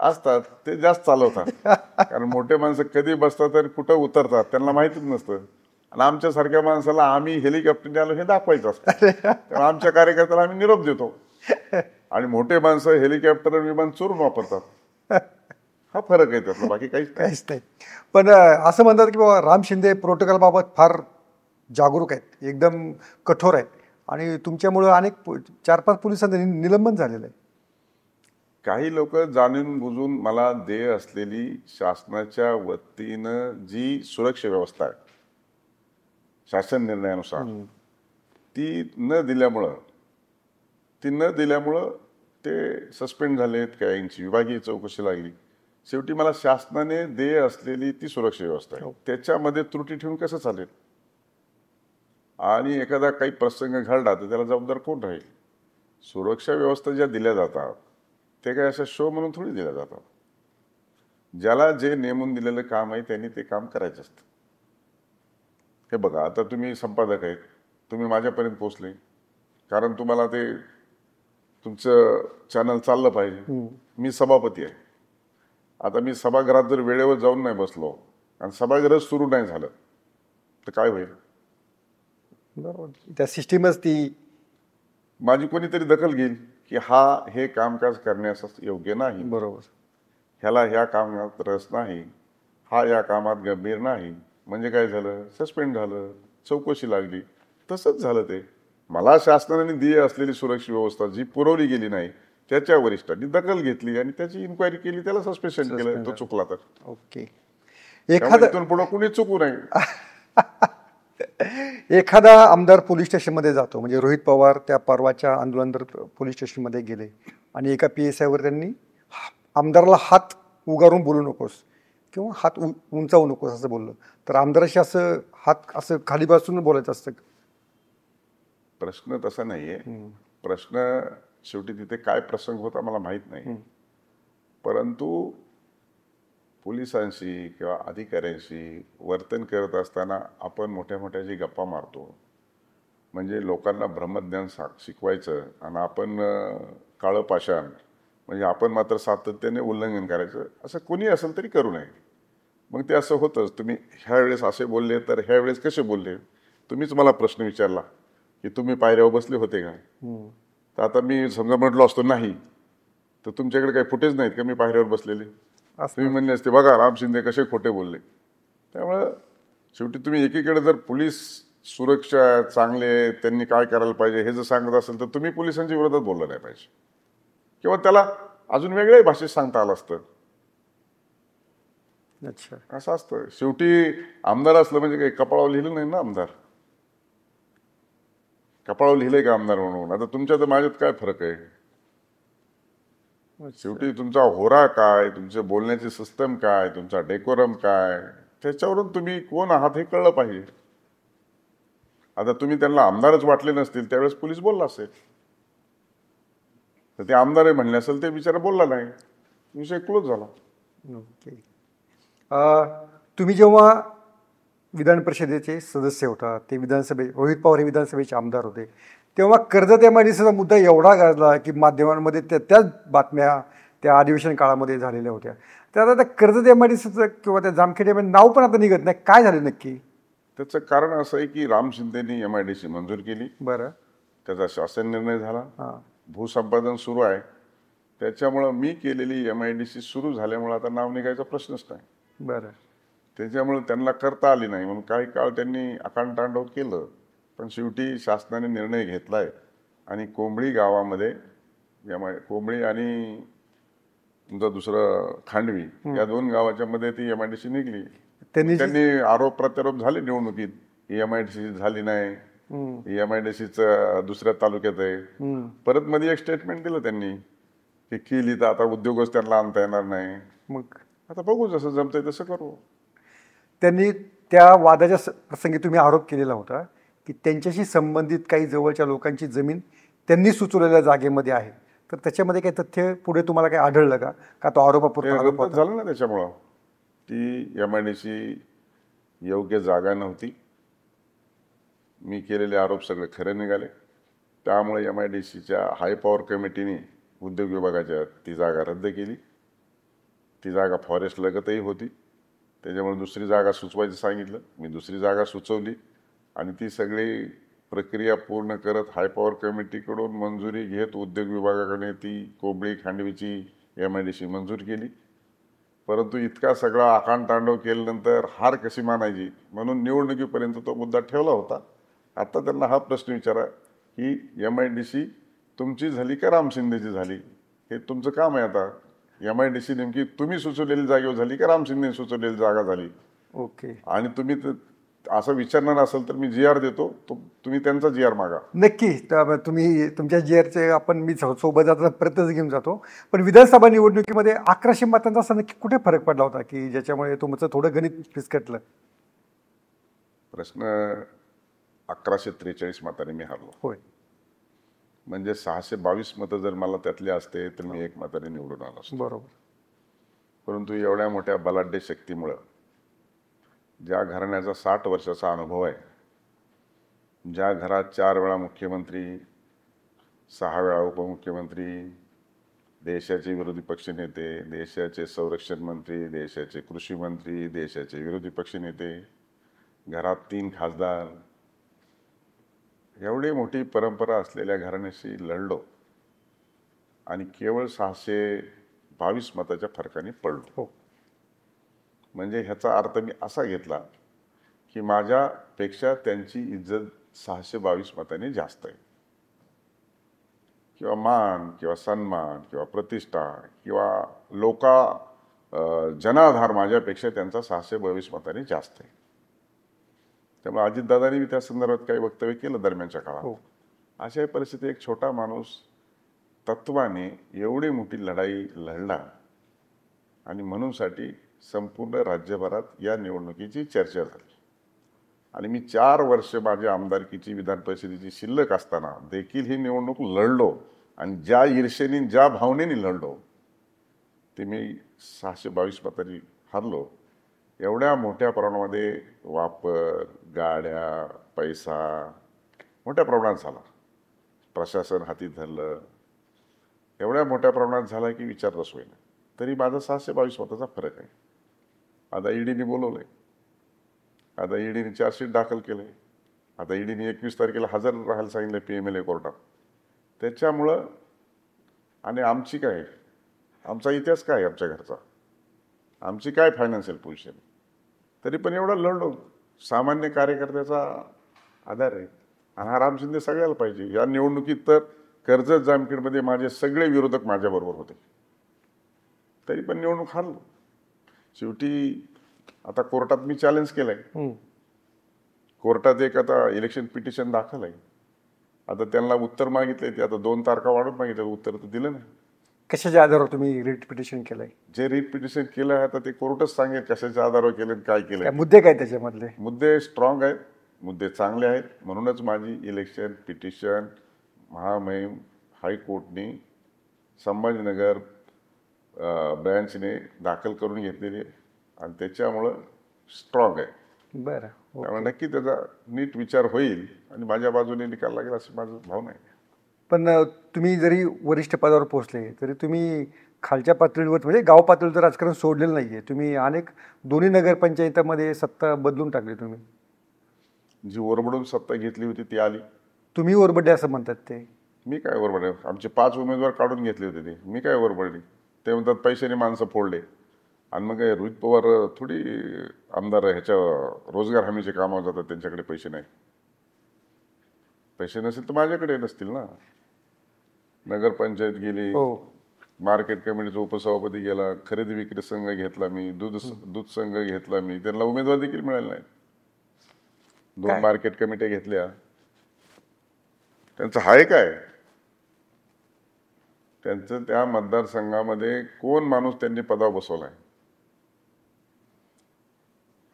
असतात, ते जास्त चालवतात. कारण मोठे माणसं कधी बसतात आणि कुठं उतरतात त्यांना माहितीच नसतं. आणि आमच्यासारख्या माणसाला आम्ही हेलिकॉप्टरने आलो हे दाखवायचं असतं. त्यामुळे आमच्या कार्यकर्त्याला आम्ही निरोप देतो आणि मोठे माणसं हेलिकॉप्टर विमान चोरून वापरतात. हा फरक आहे त्यातला, बाकी काहीच
नाही. पण असं म्हणतात की बाबा राम शिंदे प्रोटोकॉल बाबत फार जागरूक आहेत, एकदम कठोर आहेत आणि तुमच्यामुळं अनेक 4-5 पोलिसांचं निलंबन झालेलं आहे.
काही लोक जाणून बुजून मला देय असलेली शासनाच्या वतीनं जी सुरक्षा व्यवस्था आहे शासन निर्णयानुसार ती न दिल्यामुळं ते सस्पेंड झालेत. काहींची विभागीय चौकशी लागली. शेवटी मला शासनाने देय असलेली ती सुरक्षा व्यवस्था आहे, त्याच्यामध्ये त्रुटी ठेवून कसं चालेल. आणि एखादा काही प्रसंग घडला तर त्याला जबाबदार कोण राहील. सुरक्षा व्यवस्था ज्या दिल्या जातात ते काय अशा शो म्हणून थोडी दिल्या जातात. ज्याला जे नेमून दिलेलं काम आहे त्यांनी ते काम करायचं असतं. हे बघा, आता तुम्ही संपादक आहेत, तुम्ही माझ्यापर्यंत पोहोचले कारण तुम्हाला ते तुमचं चॅनल चाललं पाहिजे. मी सभापती आहे. आता मी सभागृहात जर वेळेवर जाऊन नाही बसलो आणि सभागृह सुरू नाही झालं तर काय होईल.
बरोबर, त्या सिस्टीमच ती
माझी कोणीतरी दखल घेईल की हे कामकाज करण्यास योग्य नाही.
बरोबर,
ह्याला ह्या कामात रस नाही, हा या कामात गंभीर नाही. म्हणजे काय झालं, सस्पेंड झालं, चौकशी लागली. तसंच झालं. ते मला शासनाने दिली असलेली सुरक्षा व्यवस्था जी पुरवली गेली नाही त्याच्या वरिष्ठांनी दखल घेतली आणि त्याची इन्क्वायरी केली, त्याला सस्पेन्शन केलं. तो चुकला तर
ओके.
इथून पुढे कुणी चुकू नये.
एखादा आमदार पोलीस स्टेशनमध्ये जातो, म्हणजे रोहित पवार त्या परवाच्या आंदोलनानंतर पोलीस स्टेशनमध्ये गेले आणि एका PSI वर त्यांनी आमदाराला हात उगारून बोलू नकोस किंवा हात उंचावू नकोस असं बोललं. तर आमदाराशी असं हात असं खाली बसून बोलायचं असतं.
प्रश्न तसा नाहीये. प्रश्न शेवटी तिथे काय प्रसंग होता मला माहित नाही, परंतु पोलिसांशी किंवा अधिकाऱ्यांशी वर्तन करत असताना आपण मोठ्या मोठ्या जी गप्पा मारतो, म्हणजे लोकांना ब्रह्मज्ञान शिकवायचं आणि आपण काळं पाषाण, म्हणजे आपण मात्र सातत्याने उल्लंघन करायचं, असं कोणी असेल तरी करू नये. मग ते असं होतंच. तुम्ही ह्या वेळेस असे बोलले तर ह्या वेळेस कसे बोलले. तुम्हीच मला प्रश्न विचारला की तुम्ही पायऱ्यावर बसले होते का, तर आता मी समजा म्हटलो असतो नाही, तर तुमच्याकडे काही फुटेज नाहीत का मी पायऱ्यावर बसलेले. तुम्ही म्हणले असते बघा राम शिंदे कसे खोटे बोलले. त्यामुळं शेवटी तुम्ही एकीकडे जर पोलीस सुरक्षा चांगले त्यांनी काय करायला पाहिजे हे जर सांगत असेल तर तुम्ही पोलिसांच्या विरोधात बोललं नाही पाहिजे. किंवा त्याला अजून वेगळ्याही भाषेत सांगता आलं असतं.
अच्छा.
असं असतं. शेवटी आमदार असलं म्हणजे काही कपाळावर लिहिलं नाही ना आमदार. कपाळावर लिहिलंय का आमदार म्हणून? आता तुमच्या तर माझ्यात काय फरक आहे? शेवटी तुमचा होरा काय, तुमचे बोलण्याची सिस्टम काय, तुमचा डेकोरम काय, त्याच्यावरून तुम्ही कोण आहात हे कळलं पाहिजे. आता तुम्ही त्यांना आमदारच वाटले नसतील त्यावेळेस पोलीस बोलला असेल, तर ते आमदार आहे म्हणले असेल, ते बिचारा बोलला नाही, विषय क्लोज झाला.
ओके. तुम्ही जेव्हा विधान परिषदेचे सदस्य होता, ते रोहित पवार हे विधानसभेचे आमदार होते, तेव्हा कर्जत MIDCचा मुद्दा एवढा गाजला की माध्यमांमध्ये त्याच बातम्या त्या अधिवेशन काळामध्ये झालेल्या होत्या. तर आता त्या कर्जत MIDCचं किंवा त्या जामखेड नाव पण आता निघत नाही. काय झालं नक्की?
त्याचं कारण असं आहे की राम शिंदेनी MIDC मंजूर केली.
बरं.
त्याचा शासन निर्णय झाला.
हां.
भूसंपादन सुरू आहे. त्याच्यामुळं मी केलेली MIDC सुरू झाल्यामुळे आता नाव निघायचा प्रश्नच नाही.
बरं.
त्याच्यामुळे त्यांना करता आली नाही म्हणून काही काळ त्यांनी आकांडतांडव केलं. पण शेवटी शासनाने निर्णय घेतलाय आणि कोंबळी गावामध्ये कोंबळी आणि तुमचं दुसरं खांडवी या 2 गावाच्या मध्ये ती MIDC निघली. त्यांनी आरोप प्रत्यारोप झाले निवडणुकीत, ही MIDC झाली नाही, ही MIDCचं दुसऱ्या तालुक्यात आहे. परत मध्ये एक स्टेटमेंट दिलं त्यांनी की केली तर आता उद्योगच त्यांना आणता येणार नाही.
मग
आता बघू जसं जमतंय तसं करू.
त्यांनी त्या वादाच्या प्रसंगी तुम्ही आरोप केलेला होता की त्यांच्याशी संबंधित काही जवळच्या लोकांची जमीन त्यांनी सुचवलेल्या जागेमध्ये आहे. तर त्याच्यामध्ये काही तथ्य पुढे तुम्हाला काही आढळलं का? का तो आरोपापुरता
झालं ना? त्याच्यामुळं ती MIDC योग्य जागा नव्हती. मी केलेले आरोप सगळे खरे निघाले. त्यामुळे MIDCच्या हाय पॉवर कमिटीने उद्योग विभागाच्या ती जागा रद्द केली. ती जागा फॉरेस्ट लगतही होती. त्याच्यामुळे दुसरी जागा सुचवायचं सांगितलं. मी दुसरी जागा सुचवली आणि ती सगळी प्रक्रिया पूर्ण करत हाय पॉवर कमिटीकडून मंजुरी घेत उद्योग विभागाकडे ती कोंबळी खांडवीची MIDC मंजूर केली. परंतु इतका सगळा आकांडतांडव केल्यानंतर हार कशी मानायची म्हणून निवडणुकीपर्यंत तो मुद्दा ठेवला होता. आता त्यांना हा प्रश्न विचारा की MIDC तुमची झाली का राम शिंदेची झाली? हे तुमचं काम आहे. आता MIDC नेमकी तुम्ही सुचवलेली जागेवर झाली का राम शिंदे सुचवलेली जागा झाली?
ओके.
आणि तुम्ही असं विचारणार असेल तर मी GR देतो, तुम्ही त्यांचा GR मागा.
नक्की. तुम्ही तुमच्या GRचे मी सोबत जाताना प्रतच घेऊन जातो. पण विधानसभा निवडणुकीमध्ये 1100 मतांचा असा नक्की कुठे फरक पडला होता की ज्याच्यामुळे तुमचं थोडं गणित फिसकटलं?
प्रश्न 1143 मतांनी मी हारलो.
होय.
म्हणजे 622 मतं जर मला त्यातले असते तर मी 1 मताने निवडून आलो असतो.
बरोबर.
परंतु एवढ्या मोठ्या बलाढ्य शक्तीमुळं, ज्या घराण्याचा 60 वर्षाचा अनुभव आहे, ज्या घरात 4 वेळा मुख्यमंत्री, 6 वेळा उपमुख्यमंत्री, देशाचे विरोधी पक्षनेते, देशाचे संरक्षण मंत्री, देशाचे कृषी मंत्री, देशाचे विरोधी पक्षनेते, घरात 3 खासदार, एवढी मोठी परंपरा असलेल्या घराण्याशी लढलो आणि केवळ 622 मताच्या फरकाने पडलो. म्हणजे ह्याचा अर्थ मी असा घेतला की माझ्यापेक्षा त्यांची इज्जत 622 मतांनी जास्त आहे, किंवा मान किंवा सन्मान किंवा प्रतिष्ठा किंवा जनाधार माझ्यापेक्षा त्यांचा 622 मतांनी जास्त आहे. त्यामुळे अजितदादांनी त्या संदर्भात काही वक्तव्य केलं दरम्यानच्या काळात. अशा परिस्थितीत एक छोटा माणूस तत्वाने एवढी मोठी लढाई लढला आणि म्हणूनसाठी संपूर्ण राज्यभरात या निवडणुकीची चर्चा झाली. आणि मी 4 वर्ष माझ्या आमदारकीची विधान परिषदेची शिल्लक असताना देखील ही निवडणूक लढलो आणि ज्या ईर्षेने ज्या भावनेने लढलो ते मी 622 मतांनी हरलो. एवढ्या मोठ्या प्रमाणामध्ये वापर, गाड्या, पैसा मोठ्या प्रमाणात झाला, प्रशासन हाती धरलं, एवढ्या मोठ्या प्रमाणात झाला की विचारच होईना. तरी माझा 622 मताचा फरक आहे. आता ईडीने बोलवलंय, आता ईडीने चार्जशीट दाखल केलंय, आता ईडीने 21 तारखेला हजर राहायला सांगितलं PMLA कोर्टात. त्याच्यामुळं आणि आमची काय, आमचा इतिहास काय, आमच्या घरचा, आमची काय फायनान्शियल पोझिशन, तरी पण एवढं लढलो. सामान्य कार्यकर्त्याचा आधार आहे आणि हा राम शिंदे सगळ्याला पाहिजे. या निवडणुकीत तर कर्जत जामखेडमध्ये माझे सगळे विरोधक माझ्याबरोबर होते, तरी पण निवडणूक हारलो. शेवटी आता कोर्टात मी चॅलेंज केलंय. कोर्टात एक आता इलेक्शन पिटिशन दाखल आहे. आता त्यांना उत्तर मागितलंय, ते आता 2 तारखा वाढून मागितलं, उत्तर तर दिलं नाही.
कशाच्या आधारावर तुम्ही रिट पिटिशन केलंय?
जे रिट पिटिशन केलं आहे आता ते कोर्टच सांगेल कशाच्या आधारावर केलं, काय केलं.
मुद्दे काय त्याच्यामधले?
मुद्दे स्ट्रॉंग आहेत, मुद्दे चांगले आहेत. म्हणूनच माझी इलेक्शन पिटिशन महामहिम हायकोर्टने संभाजीनगर ब्रँचने दाखल करून घेतलेली आहे आणि त्याच्यामुळं स्ट्रॉंग आहे.
बरं,
त्यामुळे नक्की त्याचा नीट विचार होईल आणि माझ्या बाजूने निकाल लागेल अशी माझं भावना आहे.
पण तुम्ही जरी वरिष्ठ पदावर पोहोचले तरी तुम्ही खालच्या पातळीवर म्हणजे गाव पातळीवर राजकारण सोडलेलं नाहीये. तुम्ही अनेक दोन्ही नगरपंचायतीमध्ये सत्ता बदलून टाकली. तुम्ही
जी ओरबडून सत्ता घेतली होती ती आली.
तुम्ही ओरबडले असं म्हणतात ते.
मी काय ओरबडले? आमचे 5 उमेदवार काढून घेतले होते ते. मी काय ओरबडली? ते म्हणतात पैशाने माणसं फोडले. आणि मग रोहित पवार थोडी आमदार ह्याच्या रोजगार हमीचे कामावर जातात, त्यांच्याकडे पैसे नाही. पैसे नसेल तर माझ्याकडे नसतील ना. नगरपंचायत गेली, मार्केट कमिटीचा उपसभापती गेला, खरेदी विक्री संघ घेतला मी, दूध संघ घेतला मी, त्यांना उमेदवार देखील मिळाले नाही. 2 मार्केट कमिट्या घेतल्या. त्यांचं हाय काय? त्यांचं त्या मतदारसंघामध्ये कोण माणूस त्यांनी पदावर बसवलाय?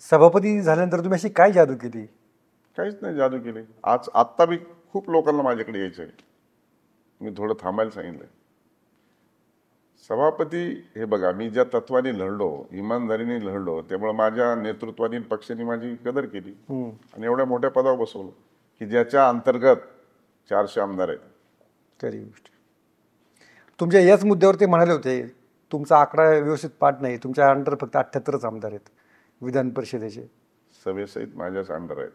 सभापती झाल्यानंतर तुम्ही अशी काय जादू केली?
काहीच नाही जादू केली. आत्ता बी खूप लोकांना माझ्याकडे यायचं आहे. मी थोडं थांबायला सांगितलंय. सभापती हे बघा, मी ज्या तत्वाने लढलो, इमानदारीने लढलो, त्यामुळे माझ्या नेतृत्वाने पक्षाने माझी कदर केली आणि एवढ्या मोठ्या पदावर बसवलं की ज्याच्या अंतर्गत 400 आमदार आहेत.
खरी गोष्ट. तुमच्या याच मुद्द्यावर ते म्हणाले होते तुमचा आकडा व्यवस्थित पाठ नाही, तुमच्या अंडर फक्त 78च आमदार आहेत विधान परिषदेचे.
सभेसहित माझ्याच अंडर आहेत.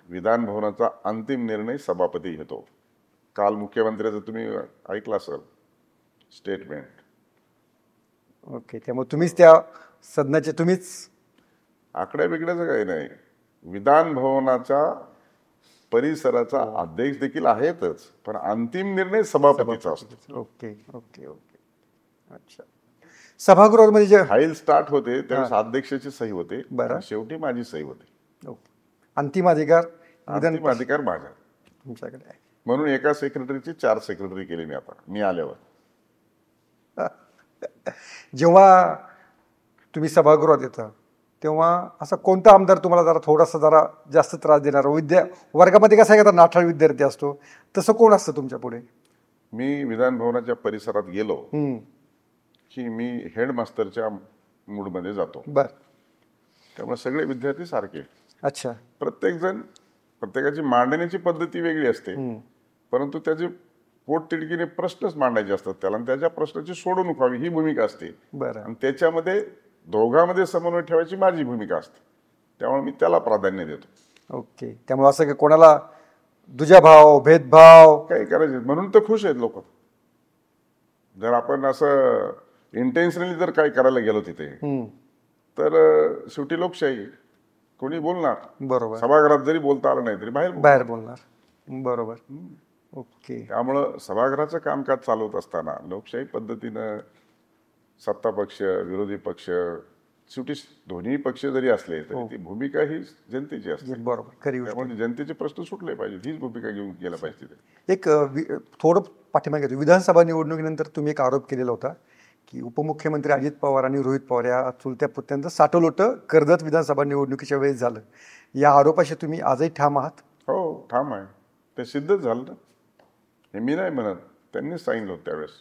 विधान भवनाचा अंतिम निर्णय सभापती घेतो. काल मुख्यमंत्र्याचं तुम्ही ऐकलं असेल स्टेटमेंट.
ओके, त्यामुळे तुम्हीच त्या सदनाचे तुम्हीच.
आकड्या बिकड्याचं काही नाही. विधान भवनाच्या परिसराचा अध्यक्ष देखील आहेतच, पण अंतिम निर्णय सभापतीचा असतो.
Okay okay okay. अच्छा. सभागृहामध्ये जे
फाईल स्टार्ट होते त्यावेळेस अध्यक्षाची सही होते, शेवटी माझी सही होते.
अंतिम अधिकार
अंतिम अधिकार माझा
तुमच्याकडे आहे.
म्हणून एका सेक्रेटरीची 4 सेक्रेटरी केली मी आता मी आल्यावर.
जेव्हा तुम्ही सभागृहात येता तेव्हा असा कोणता आमदार तुम्हाला जरा जास्त त्रास देणार? वर्गामध्ये कसा एखादा नाठाळ विद्यार्थी असतो तसं कोण असतं तुमच्या पुढे?
मी विधान भवनाच्या परिसरात गेलो की मी हेडमास्टरच्या मूडमध्ये जातो.
बर.
त्यामुळे सगळे विद्यार्थी सारखे.
अच्छा.
प्रत्येकाची मांडण्याची पद्धती वेगळी असते, परंतु त्याचे पोटतिडकीने प्रश्नच मांडायचे असतात त्याला आणि त्याच्या प्रश्नाची सोडवणूक व्हावी ही भूमिका असते.
बरं.
आणि त्याच्यामध्ये दोघांमध्ये समन्वय ठेवायची माझी भूमिका असते, त्यामुळे मी त्याला प्राधान्य देतो.
ओके. त्यामुळे असं की कोणाला दुजाभाव भेदभाव
काही करायचे म्हणून तर खुश आहेत लोक. जर आपण असं इंटेन्शनली जर काही करायला गेलो तिथे तर शेवटी लोकशाही कोणी बोलणार.
बरोबर.
सभागृहात जरी बोलता आलं नाही तरी बाहेर
बोलणार. बरोबर. ओके.
त्यामुळं सभागृहाचं कामकाज चालवत असताना लोकशाही पद्धतीनं सत्ता पक्ष विरोधी पक्ष शेवटी दोन्ही पक्ष जरी असले तरी ती भूमिका ही जनतेची असते.
बरोबर. खरी गोष्ट.
त्यामुळे जनतेचे प्रश्न सुटले पाहिजे हीच भूमिका घेऊन गेला पाहिजे.
एक थोडं पाठीमागे घेतो. विधानसभा निवडणुकीनंतर तुम्ही एक आरोप केलेला होता की उपमुख्यमंत्री अजित पवार आणि रोहित पवार या चुलत्या पुत्यांचं साठवलोटं कर्जत विधानसभा निवडणुकीच्या वेळेस झालं. या आरोपाशी तुम्ही आजही ठाम आहात?
हो, ठाम आहे. ते सिद्धच झालं ना. हे मी नाही म्हणत, त्यांनीच सांगितलं होतं त्यावेळेस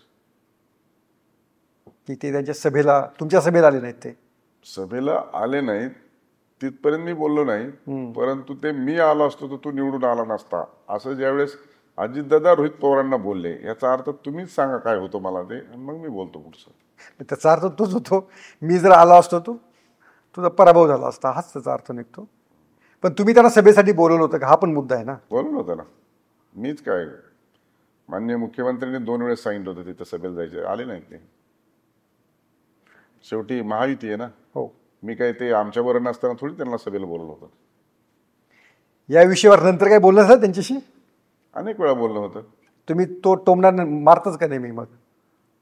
की ते त्यांच्या सभेला तुमच्या सभेला आले नाहीत. ते
सभेला आले नाहीत तिथपर्यंत मी बोललो नाही, परंतु ते मी आलो असतो तर तू निवडून आला नसता असं ज्यावेळेस अजितदादा रोहित पवारांना बोलले याचा अर्थ तुम्हीच सांगा काय होतो मला ते आणि मग मी बोलतो पुढचं.
त्याचा अर्थ तोच होतो, मी जर आला असतो तो तुझा पराभव झाला असता, हाच त्याचा अर्थ निघतो. पण तुम्ही त्यांना सभेसाठी बोलवलं होतं का? हा पण मुद्दा आहे ना.
बोलवलं होतं ना. मीच काय माननीय मुख्यमंत्र्यांनी 2 वेळेस सांगितलं होतं तिथं सभेला जायचं, आले नाहीत ते. शेवटी महायुती आहे ना.
हो.
मी काय ते आमच्याबरोबर नसताना थोडी त्यांना सभेला बोलवलं होतं.
या विषयावर नंतर काय बोलणं झालं त्यांच्याशी?
अनेक वेळा बोलणं होतं.
तुम्ही तो टोमणा मारतच का नेहमी? मग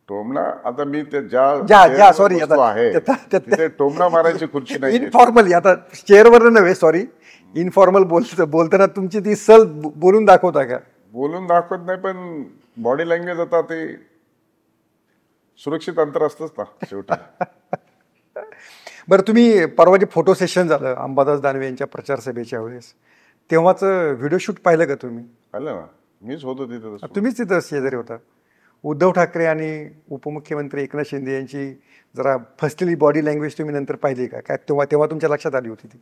टोमणा आता मी ते
ज्या
chairवर
सॉरी
बसलो आहे
आता
तिथे टोमणा मारायची खुर्ची नाही.
इनफॉर्मली, आता चेअरवर नव्हे, सॉरी, इनफॉर्मल बोलताना तुमची ती सल बोलून दाखवता का?
बोलून दाखवत नाही, पण बॉडी लँग्वेज आता ते सुरक्षित अंतर असतंच ना शेवटी.
बरं, तुम्ही परवा जे फोटो सेशन झालं अंबादास दानवे यांच्या प्रचार सभेच्या वेळेस, तेव्हाचं व्हिडिओ शूट पाहिलं का तुम्ही?
आलं ना, मीच होतो तिथे तसं.
तुम्हीच तिथं शेजारी होता. उद्धव ठाकरे आणि उपमुख्यमंत्री एकनाथ शिंदे यांची जरा फसलेली बॉडी लँग्वेज तुम्ही नंतर पाहिली का? काय तेव्हा तेव्हा तुमच्या लक्षात आली होती ती?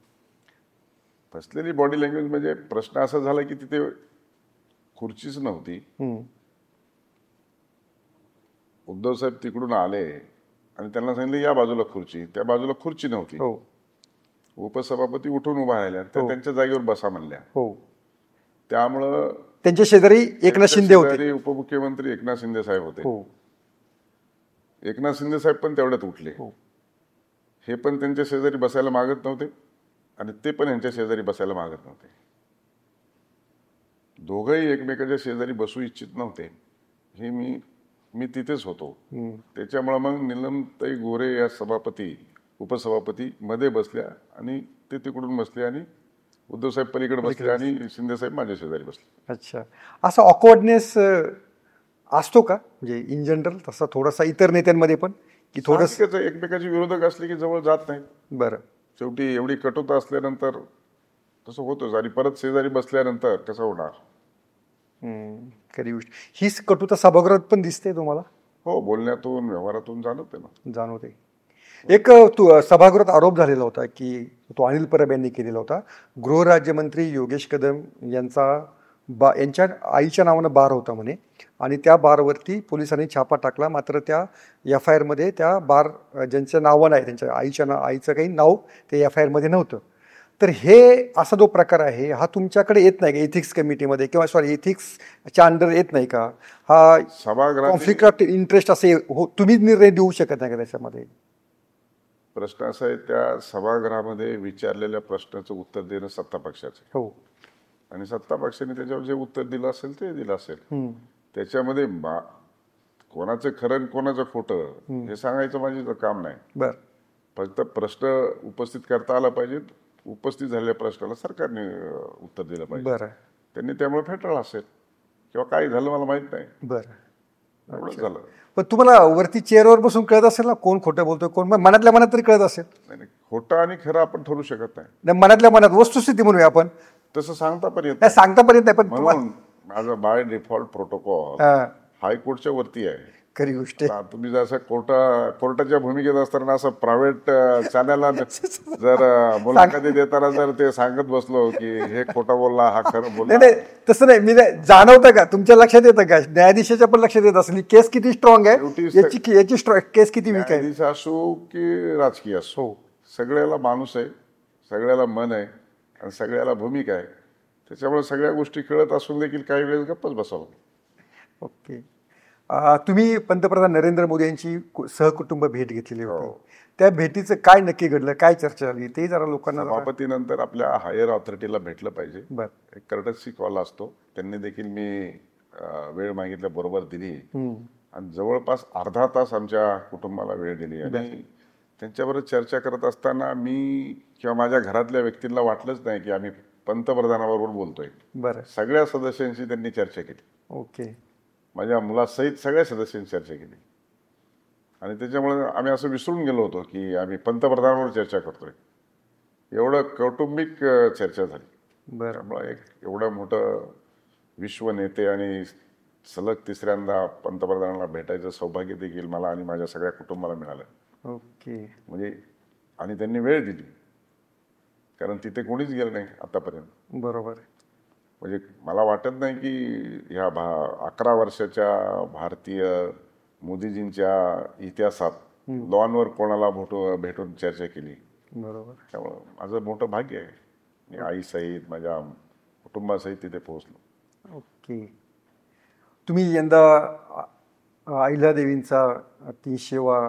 फसलेली बॉडी लँग्वेज म्हणजे प्रश्न असा झाला की तिथे खुर्चीच नव्हती. उद्धव साहेब तिकडून आले आणि त्यांना सांगितलं या बाजूला खुर्ची, त्या बाजूला खुर्ची नव्हती.
हो
उपसभापती उठून उभा राहिल्या, त्या त्यांच्या जागेवर बसा म्हणल्या.
हो,
त्यामुळं
त्यांच्या शेजारी एकनाथ शिंदे होते.
शेजारी उपमुख्यमंत्री एकनाथ शिंदे साहेब होते.
हो
एकनाथ शिंदे साहेब पण तेवढ्यात उठले.
हो.
हे पण त्यांच्या शेजारी बसायला मागत नव्हते आणि ते पण यांच्या शेजारी बसायला मागत नव्हते. दोघंही एकमेकाच्या शेजारी बसू इच्छित नव्हते. हे मी तिथेच होतो. त्याच्यामुळे मग नीलमताई गोरे या उपसभापती मध्ये बसल्या आणि ते तिकडून बसले आणि उद्धव साहेब पलीकडे बसले आणि शिंदे साहेब माझ्या शेजारी बसले.
अच्छा, असा ऑकवर्डनेस असतो का म्हणजे इन जनरल तसा थोडासा इतर नेत्यांमध्ये पण, की थोडंस
एकमेकाचे विरोधक असले की जवळ जात नाही.
बरं,
शेवटी एवढी कटुता असल्यानंतर तसं होतंच आणि परत शेजारी बसल्यानंतर कसं होणार?
खरी गोष्ट. हीच कटुता सभागृहात पण दिसते तुम्हाला?
हो, बोलण्यातून व्यवहारातून जाणवते ना.
जाणवते. एक सभागृहात आरोप झालेला होता की तो अनिल परब यांनी केलेला होता. गृहराज्यमंत्री योगेश कदम यांच्या आईच्या नावानं बार होता म्हणे आणि त्या बारवरती पोलिसांनी छापा टाकला. मात्र त्या FIR मध्ये त्या बार ज्यांचं नावं नाही, त्यांच्या आईचं काही नाव ते FIR मध्ये नव्हतं. तर हे असा जो प्रकार आहे हा तुमच्याकडे येत नाही का एथिक्स कमिटीमध्ये, किंवा सॉरी एथिक्सच्या अंडर येत नाही का? हा कॉन्फ्लिक्ट ऑफ इंटरेस्ट असे तुम्ही निर्णय देऊ शकत नाही का त्याच्यामध्ये?
प्रश्न असा आहे, त्या सभागृहामध्ये विचारलेल्या प्रश्नाचं उत्तर देणं सत्ता पक्षाचं.
हो,
आणि सत्ता पक्षाने त्याच्यावर जे उत्तर दिलं असेल ते दिलं असेल. त्याच्यामध्ये कोणाचं खरं आणि कोणाचं खोटं हे सांगायचं माझं काम नाही.
बर,
फक्त प्रश्न उपस्थित करता आला पाहिजे. उपस्थित झालेल्या प्रश्नाला सरकारने उत्तर दिलं पाहिजे.
बरं,
त्यांनी त्यामुळे फेटाळलं असेल किंवा काय झालं मला माहित नाही.
बरं,
एवढंच झालं.
पण तुम्हाला वरती चेअरवर बसून कळत असेल ना कोण खोटं बोलतोय, कोण मनातल्या मनात तरी कळत असेल.
नाही, खोटं आणि खरं आपण ठरवू शकत नाही.
मनातल्या मनात वस्तुस्थिती म्हणूया आपण,
तसं सांगता पण येत
नाही सांगता पण येत नाही. पण
म्हणून माझा बाय डिफॉल्ट प्रोटोकॉल हायकोर्टच्या वरती आहे.
खरी गोष्ट आहे.
तुम्ही जसं कोर्टाच्या भूमिकेत असताना असं प्रायव्हेट चॅनलला जर मुलाखती देताना जर ते सांगत बसलो की हे खोटा बोलला हा खरं बोलला,
नाही तसं नाही. मी जाणवतं का तुमच्या लक्षात येतं का न्यायाधीशाच्या पण लक्षात येत असेल केस किती स्ट्रॉंग आहे, याची केस किती वीक आहे?
न्यायाधीश असो की राजकीय असो, सगळ्याला माणूस आहे, सगळ्याला मन आहे आणि सगळ्याला भूमिका आहे. त्याच्यामुळे सगळ्या गोष्टी कळत असून देखील काही वेळेस गप्पच बसावं.
ओके. तुम्ही पंतप्रधान नरेंद्र मोदी यांची सहकुटुंब भेट घेतलेली होती. त्या भेटीचं काय नक्की घडलं, काय चर्चा झाली ते जरा लोकांना.
सभापतीनंतर आपल्या हायर ऑथॉरिटीला भेटलं पाहिजे.
बरं,
एक कर्टसी कॉल असतो. त्यांनी देखील मी वेळ मागितल्याबरोबर दिली आणि जवळपास अर्धा तास आमच्या कुटुंबाला वेळ दिली. आणि त्यांच्याबरोबर चर्चा करत असताना मी किंवा माझ्या घरातल्या व्यक्तींना वाटलंच नाही की आम्ही पंतप्रधानाबरोबर बोलतोय.
बरं,
सगळ्या सदस्यांशी त्यांनी चर्चा केली.
ओके.
माझ्या मुलासहित सगळ्या सदस्यांनी चर्चा केली आणि त्याच्यामुळे आम्ही असं विसरून गेलो होतो की आम्ही पंतप्रधानावर चर्चा करतोय. एवढं कौटुंबिक चर्चा झाली.
बरं,
त्यामुळे एक एवढं मोठं विश्व नेते आणि सलग तिसऱ्यांदा पंतप्रधानाला भेटायचं सौभाग्य देखील मला आणि माझ्या सगळ्या कुटुंबाला मिळालं.
ओके.
म्हणजे आणि त्यांनी वेळ दिली, कारण तिथे कोणीच गेलं नाही आतापर्यंत.
बरोबर.
म्हणजे मला वाटत नाही की ह्या 11 वर्षाच्या भारतीय मोदीजींच्या इतिहासात लॉनवर कोणाला भेटून चर्चा केली.
बरोबर.
त्यामुळं माझं मोठं भाग्य आहे. मी आईसहित माझ्या कुटुंबासहित तिथे पोहोचलो.
ओके. तुम्ही यंदा अहिल्यादेवींचा 300वा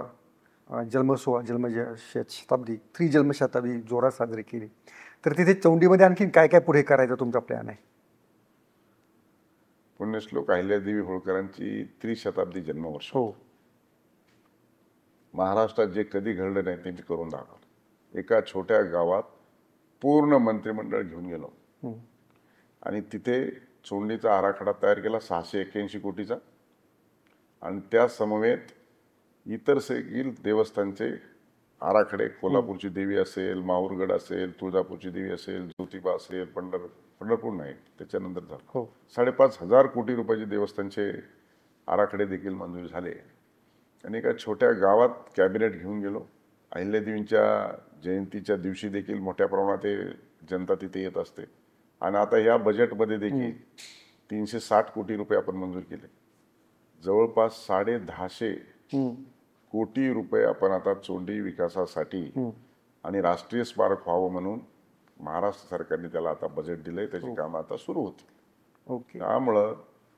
जन्मशताब्दी त्रिजन्मशताब्दी जोरात साजरी केली. तर तिथे चौंडीमध्ये आणखीन काय काय पुढे करायचं तुमचा प्लॅन आहे?
पुण्यश्लोक अहिल्यादेवी होळकरांची त्रिशताब्दी जन्मवर्ष.
हो.
महाराष्ट्रात जे कधी घडलं नाही ते मी करून दाखवलं. एका छोट्या गावात पूर्ण मंत्रिमंडळ घेऊन गेलो आणि तिथे चोंडीचा आराखडा तयार केला 681 कोटीचा, आणि त्या समवेत इतर देवस्थानचे आराखडे, कोल्हापूरची देवी असेल, माहूरगड असेल, तुळजापूरची देवी असेल, ज्योतिबा असेल, पंढरपूर नाही त्याच्यानंतर झालं, 5,500 कोटी रुपयाचे देवस्थानचे आराखडे देखील मंजूर झाले. आणि एका छोट्या गावात कॅबिनेट घेऊन गेलो. अहिल्यादेवींच्या जयंतीच्या दिवशी देखील मोठ्या प्रमाणात जनता तिथे येत असते. आणि आता या बजेटमध्ये देखील 360 कोटी रुपये आपण मंजूर केले. जवळपास 150 कोटी रुपये आपण आता चोंडी विकासासाठी आणि राष्ट्रीय स्मारक व्हावं म्हणून महाराष्ट्र सरकारने त्याला आता बजेट दिलंय. त्याची कामं आता सुरू होती. त्यामुळं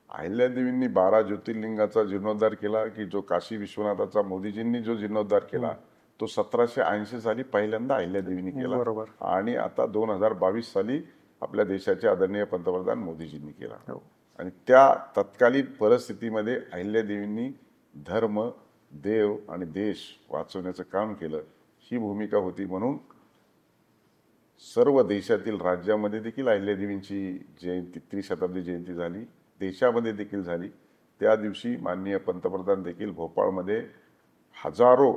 अहिल्यादेवींनी 12 ज्योतिर्लिंगाचा जीर्णोद्धार केला, की जो काशी विश्वनाथाचा मोदीजींनी जो जीर्णोद्धार केला तो 1780 साली पहिल्यांदा अहिल्यादेवींनी केला. आणि आता 2022 साली आपल्या देशाचे आदरणीय पंतप्रधान मोदीजींनी केला. आणि त्या तत्कालीन परिस्थितीमध्ये अहिल्यादेवींनी धर्म, देव आणि देश वाचवण्याचं काम केलं. ही भूमिका होती. म्हणून सर्व देशातील राज्यामध्ये देखील अहिल्यादेवींची जयंती, त्रिशताब्दी जयंती झाली. देशामध्ये देखील झाली. त्या दिवशी माननीय पंतप्रधान देखील भोपाळमध्ये हजारो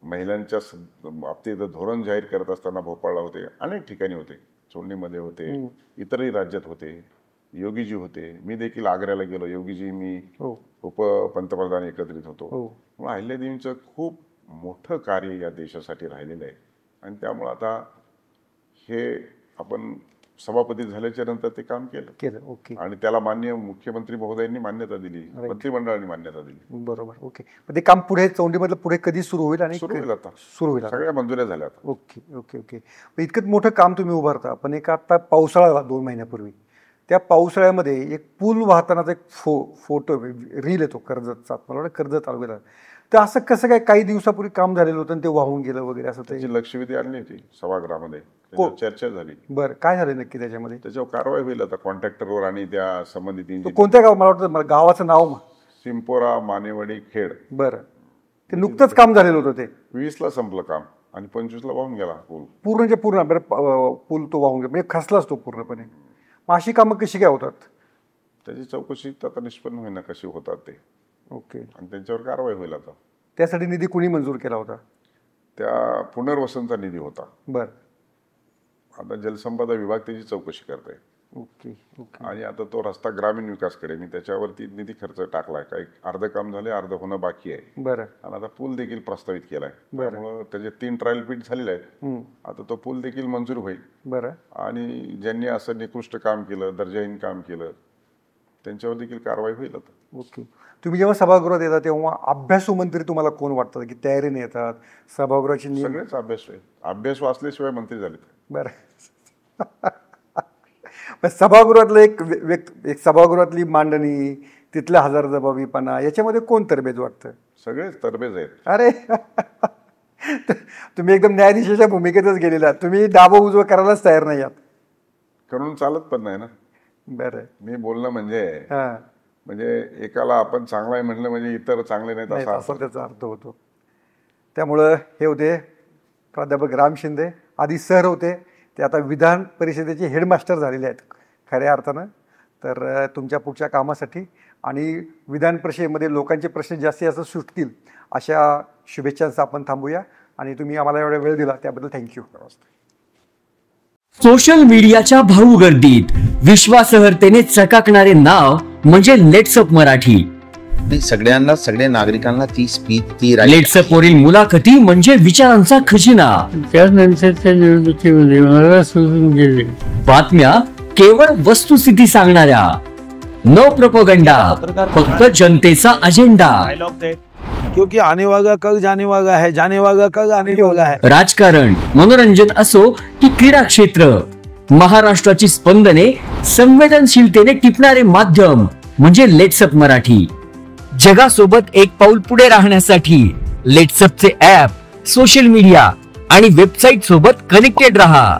महिलांच्या बाबतीत धोरण जाहीर करत असताना भोपाळला होते. अनेक ठिकाणी होते. चोंडीमध्ये होते, इतरही राज्यात होते. योगीजी होते. मी देखील आग्र्याला गेलो. योगीजी, मी, उपपंतप्रधान एकत्रित होतो. मग अहिल्यादेवींचं खूप मोठं कार्य या देशासाठी राहिलेलं आहे. आणि त्यामुळे आता हे आपण सभापती झाल्याच्या नंतर ते काम केलं.
ओके.
आणि त्याला माननीय मुख्यमंत्री महोदयांनी मान्यता दिली, मंत्रिमंडळाने मान्यता दिली.
बरोबर. ओके. ते काम पुढे चौंडीमधलं पुढे कधी सुरू होईल? आणि
सुरू होईल आता.
सुरू होईल.
सगळ्या मंजुऱ्या झाल्या.
Okay okay okay. इतकं मोठं काम तुम्ही उभारता. पण एक आता पावसाळा आला 2 महिन्यापूर्वी. त्या पावसाळ्यामध्ये एक पूल वाहतानाचा एक फोटो रील येतो कर्जतचा, मला वाटतं कर्जत तालुक्याला. तर असं कसं काय काही दिवसापूर्वी काम झालेलं होतं आणि ते वाहून गेलं वगैरे असं?
त्याची लक्षवेधी आणली होती सभागृहामध्ये, चर्चा झाली.
बरं, काय झालं नक्की त्याच्यामध्ये?
त्याच्यावर कारवाई होईल आता कॉन्ट्रॅक्टरवर आणि त्या संबंधित.
कोणत्या गाव? मला वाटतं गावाचं नाव
सिंपोरा, मानेवाडी, खेड.
बरं. ते नुकतंच काम झालेलं होतं. ते
20ला संपलं काम आणि 25ला वाहून गेला पूल.
पूर्ण पूल तो वाहून गेला, म्हणजे खचलाच तो पूर्णपणे. मग अशी कामं कशी काय होतात?
त्याची चौकशी आता निष्पन्न होईना कशी होतात ते.
ओके.
आणि त्यांच्यावर कारवाई होईल आता.
त्यासाठी निधी कुणी मंजूर केला होता?
त्या पुनर्वसनचा निधी होता.
बरं.
आता जलसंपदा विभाग त्याची चौकशी करत आहे.
Okay okay.
आणि आता तो रस्ता ग्रामीण विकासकडे मी त्याच्यावरती निधी खर्च टाकलाय. काही अर्ध काम झाले, अर्ध होणं बाकी आहे.
बरं.
आणि आता पूल देखील प्रस्तावित केलाय. त्यामुळे त्याचे 3 ट्रायल पीठ झालेले आहेत. आता तो पूल देखील मंजूर होईल.
बरं.
आणि ज्यांनी असं निकृष्ट काम केलं, दर्जाहीन काम केलं, त्यांच्यावर देखील कारवाई होईल आता.
ओके. तुम्ही जेव्हा सभागृहात येतात तेव्हा अभ्यासू मंत्री तुम्हाला कोण वाटतात, की तयारीने येतात सभागृहाची?
सगळेच अभ्यास वाचल्याशिवाय मंत्री झाले.
बरं. सभागृहातलं एक सभागृहातली मांडणी, तिथल्या हजरजबाबीपणा, याच्यामध्ये कोण तरबेज वाटतं?
सगळेच तरबेज आहेत.
अरे तुम्ही एकदम न्यायाधीशाच्या भूमिकेतच गेलेला. तुम्ही डाबं उजवं करायलाच तयार नाही आहात.
करून चालत पण नाही ना.
बरं.
मी बोलणं म्हणजे एकाला आपण चांगला आहे म्हणलं म्हणजे इतर चांगले नाहीत असं
त्याचा अर्थ होतो. त्यामुळं हे होते प्राध्यापक राम शिंदे. आधी सर होते, ते आता विधान परिषदेचे हेडमास्टर झालेले आहेत खऱ्या अर्थानं. तर तुमच्या पुढच्या कामासाठी आणि विधान परिषदेमध्ये लोकांचे प्रश्न जास्तीत जास्त सुटतील अशा शुभेच्छांचा आपण थांबूया. आणि तुम्ही आम्हाला एवढा वेळ दिला त्याबद्दल थँक्यू.
सोशल मीडियाच्या भाऊ गर्दीत विश्वासार्हतेने चकाकणारे नाव म्हणजे लेट्सअप मराठी.
सगळ्या नागरिकांना ती स्पीच
लेट्सअप वरील मुलाखती म्हणजे विचारांचा खजिना.
त्यानंतरच्या निवडणुकीमध्ये मला सोडून गेले.
बातम्या केवळ वस्तुस्थिती सांगणाऱ्या, न प्रोपगंडा, फक्त जनतेचा अजेंडा.
क्योंकि आने वाला कल जाने वाला है, जाने वाला कल आने वाला है.
राजकारण, मनोरंजन असो की क्रीडा क्षेत्र, महाराष्ट्राची स्पंदने संवेदनशीलतेने टिपणारे माध्यम म्हणजे लेट्सअप मराठी. जगासोबत एक पाऊल पुढे राहण्यासाठी लेट्सअपचे ऍप, सोशल मीडिया आणि वेबसाईट सोबत कनेक्टेड रहा.